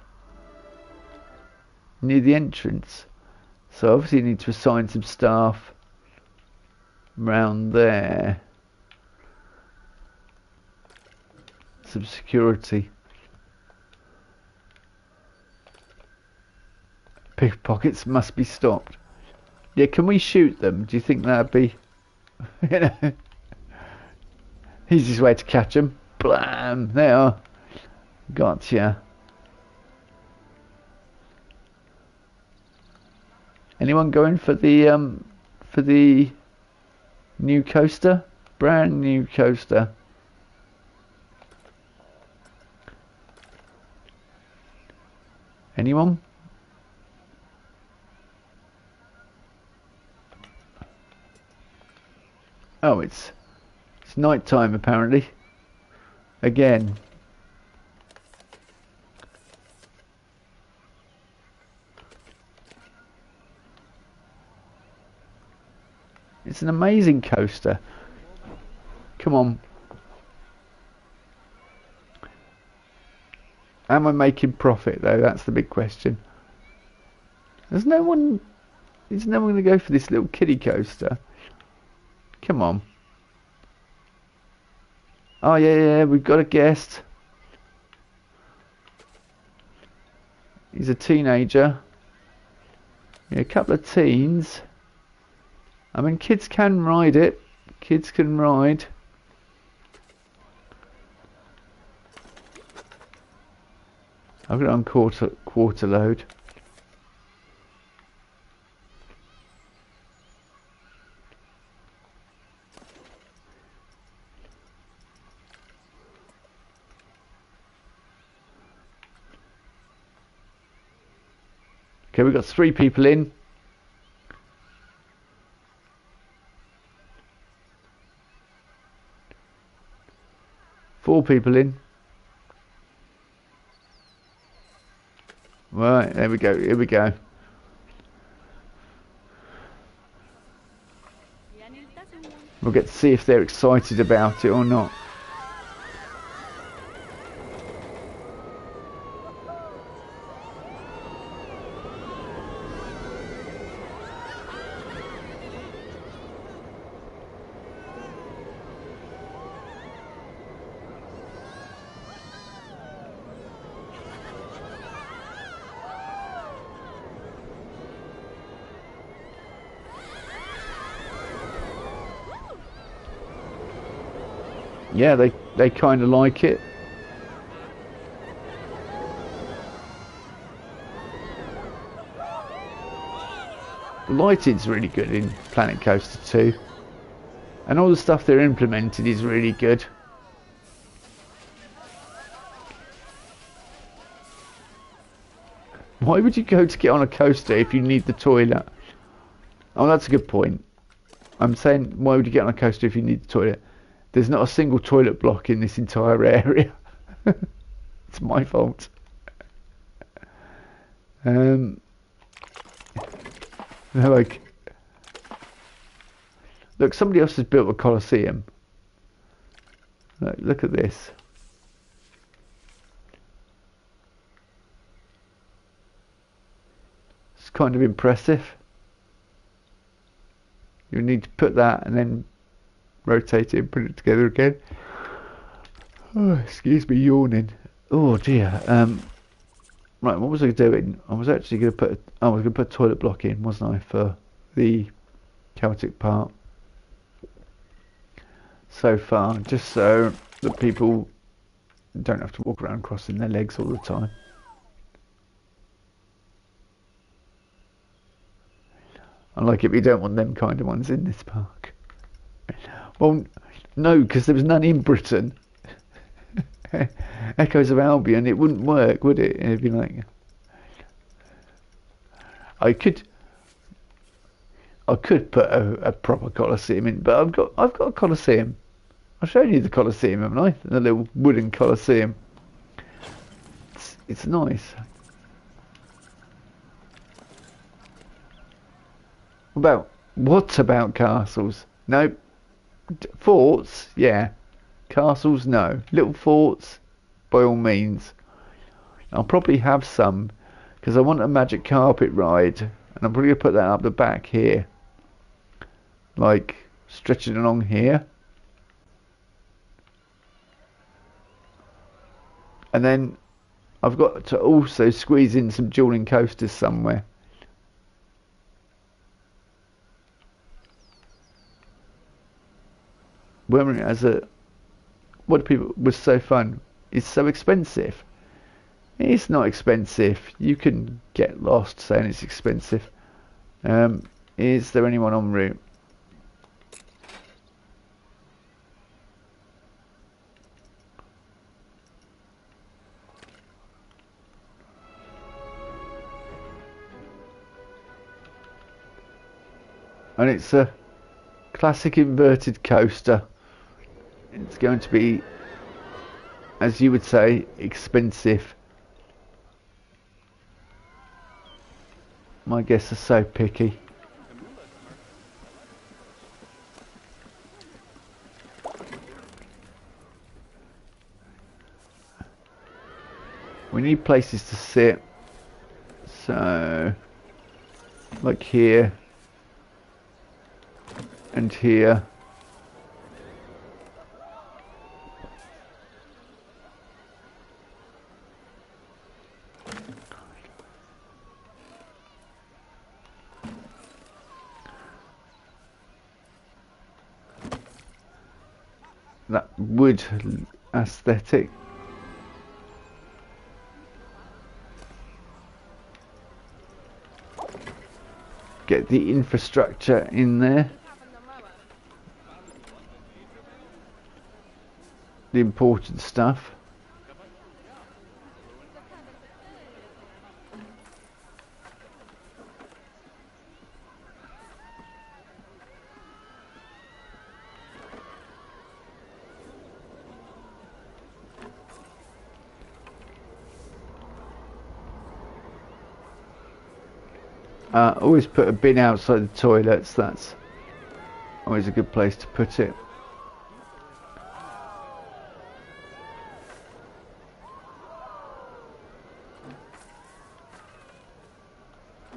Near the entrance. So obviously you need to assign some staff around there. Some security. Pickpockets must be stopped. Yeah, can we shoot them? Do you think that'd be... you know... easiest way to catch them. Blam! They are. Gotcha. Anyone going for the new coaster? Brand new coaster. Anyone? Oh, it's night time apparently. Again. It's an amazing coaster. Come on. Am I making profit though? That's the big question. Is no one going to go for this little kiddie coaster? Come on. Oh yeah, we've got a guest. He's a teenager. Yeah, a couple of teens. I mean, kids can ride it. Kids can ride. I've got it on quarter load. Okay, we've got 3 people in. Four people in. Right, there we go. Here we go. We'll get to see if they're excited about it or not. Yeah, they kind of like it. The lighting's really good in Planet Coaster 2. And all the stuff they're implementing is really good. Why would you go to get on a coaster if you need the toilet? Oh, that's a good point. I'm saying, why would you get on a coaster if you need the toilet? There's not a single toilet block in this entire area. It's my fault. Like, look, somebody else has built a Colosseum. Look at this. It's kind of impressive. You need to put that and then rotate it and put it together again. Oh, excuse me, yawning. Oh dear. Right, what was I doing? I was actually going to put. I was going to put a toilet block in, wasn't I, for the Celtic part? So far, just so that people don't have to walk around crossing their legs all the time. Unlike if you don't want them kind of ones in this park. Well, no, because there was none in Britain. Echoes of Albion, it wouldn't work, would it? It'd be like, I could, I could put a proper Colosseum in, but I've got a Colosseum. I've shown you the Colosseum, haven't I? The little wooden Colosseum. It's nice. What about castles? No. Forts, yeah. Castles, no. Little forts, by all means. I'll probably have some, because I want a magic carpet ride, and I'm probably going to put that up the back here. Like, stretching along here. And then I've got to also squeeze in some dueling coasters somewhere. Wearing it as a... What people was so fun. It's so expensive. It's not expensive. You can get lost saying it's expensive. Is there anyone en route? And it's a classic inverted coaster. It's going to be, as you would say, expensive. My guests are so picky. We need places to sit. So, like here. And here. That wood aesthetic. Get the infrastructure in there. The important stuff. Always put a bin outside the toilets. That's always a good place to put it.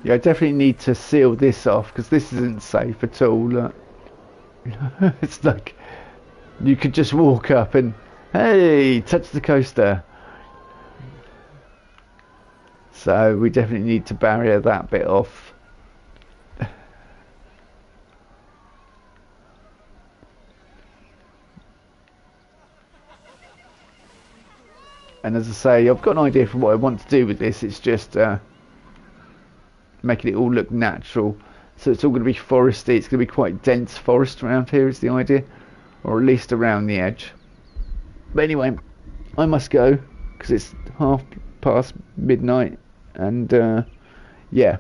Yeah, I definitely need to seal this off because this isn't safe at all. Look. It's like you could just walk up and hey, touch the coaster. So we definitely need to barrier that bit off. And as I say, I've got an idea for what I want to do with this. It's just making it all look natural. So it's all going to be foresty. It's going to be quite dense forest around here is the idea. Or at least around the edge. But anyway, I must go because it's midnight. And yeah,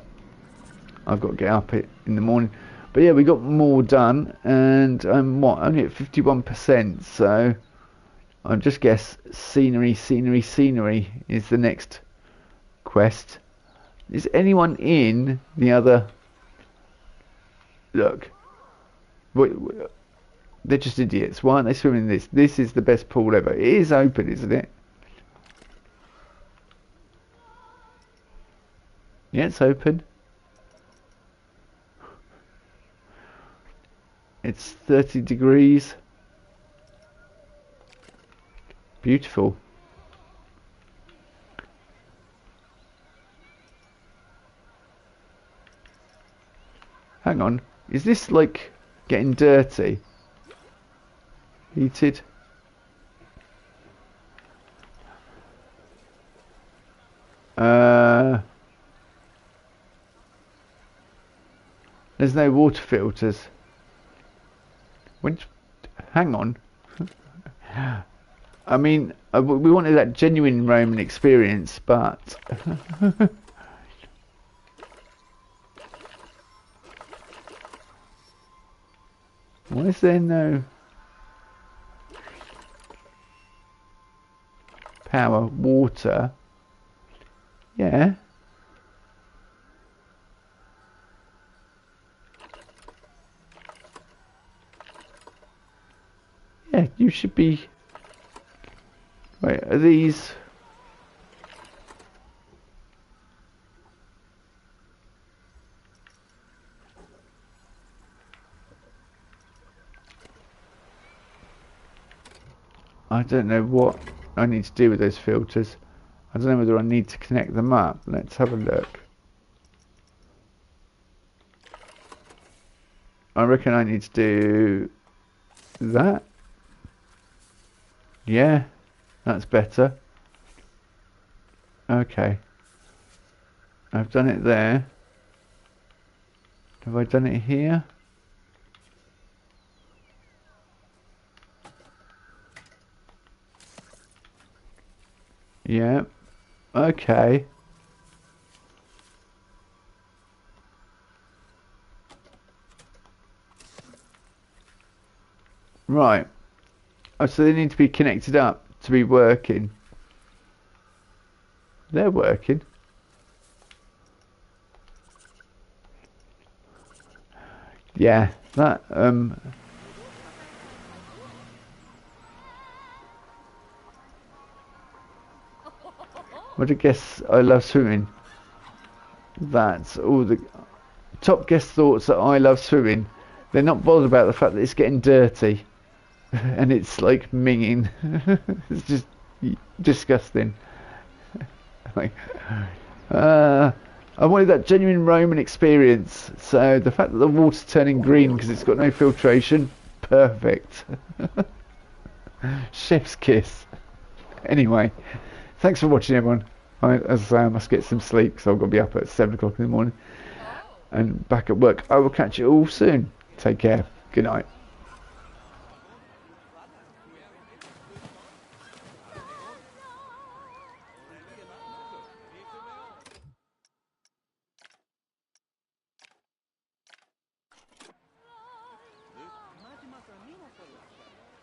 I've got to get up in the morning. But yeah, we got more done. And I'm only at 51%. So I just guess scenery is the next quest. Is anyone in the other? Look, they're just idiots. Why aren't they swimming in this? This is the best pool ever. It is open, isn't it? Yeah, it's open. It's 30 degrees. Beautiful. Hang on. Is this like getting dirty? Heated? There's no water filters. Hang on. I mean, we wanted that genuine Roman experience, but... Why is there no... power, water? Yeah. Yeah, you should be... Wait, are these... I don't know what I need to do with those filters. I don't know whether I need to connect them up. Let's have a look. I reckon I need to do that. Yeah, that's better. Okay. I've done it there. Have I done it here? Yeah. Okay. Right. Oh, so they need to be connected up to be working. They're working. Yeah, that what a guess. I love swimming. That's all the top guest thoughts that I love swimming. They're not bothered about the fact that it's getting dirty and it's like minging. It's just disgusting. Like, I wanted that genuine Roman experience. So the fact that the water's turning green because it's got no filtration, perfect. Chef's kiss. Anyway, thanks for watching, everyone. As I say, I must get some sleep because I've got to be up at 7 o'clock in the morning and back at work. I will catch you all soon. Take care. Good night.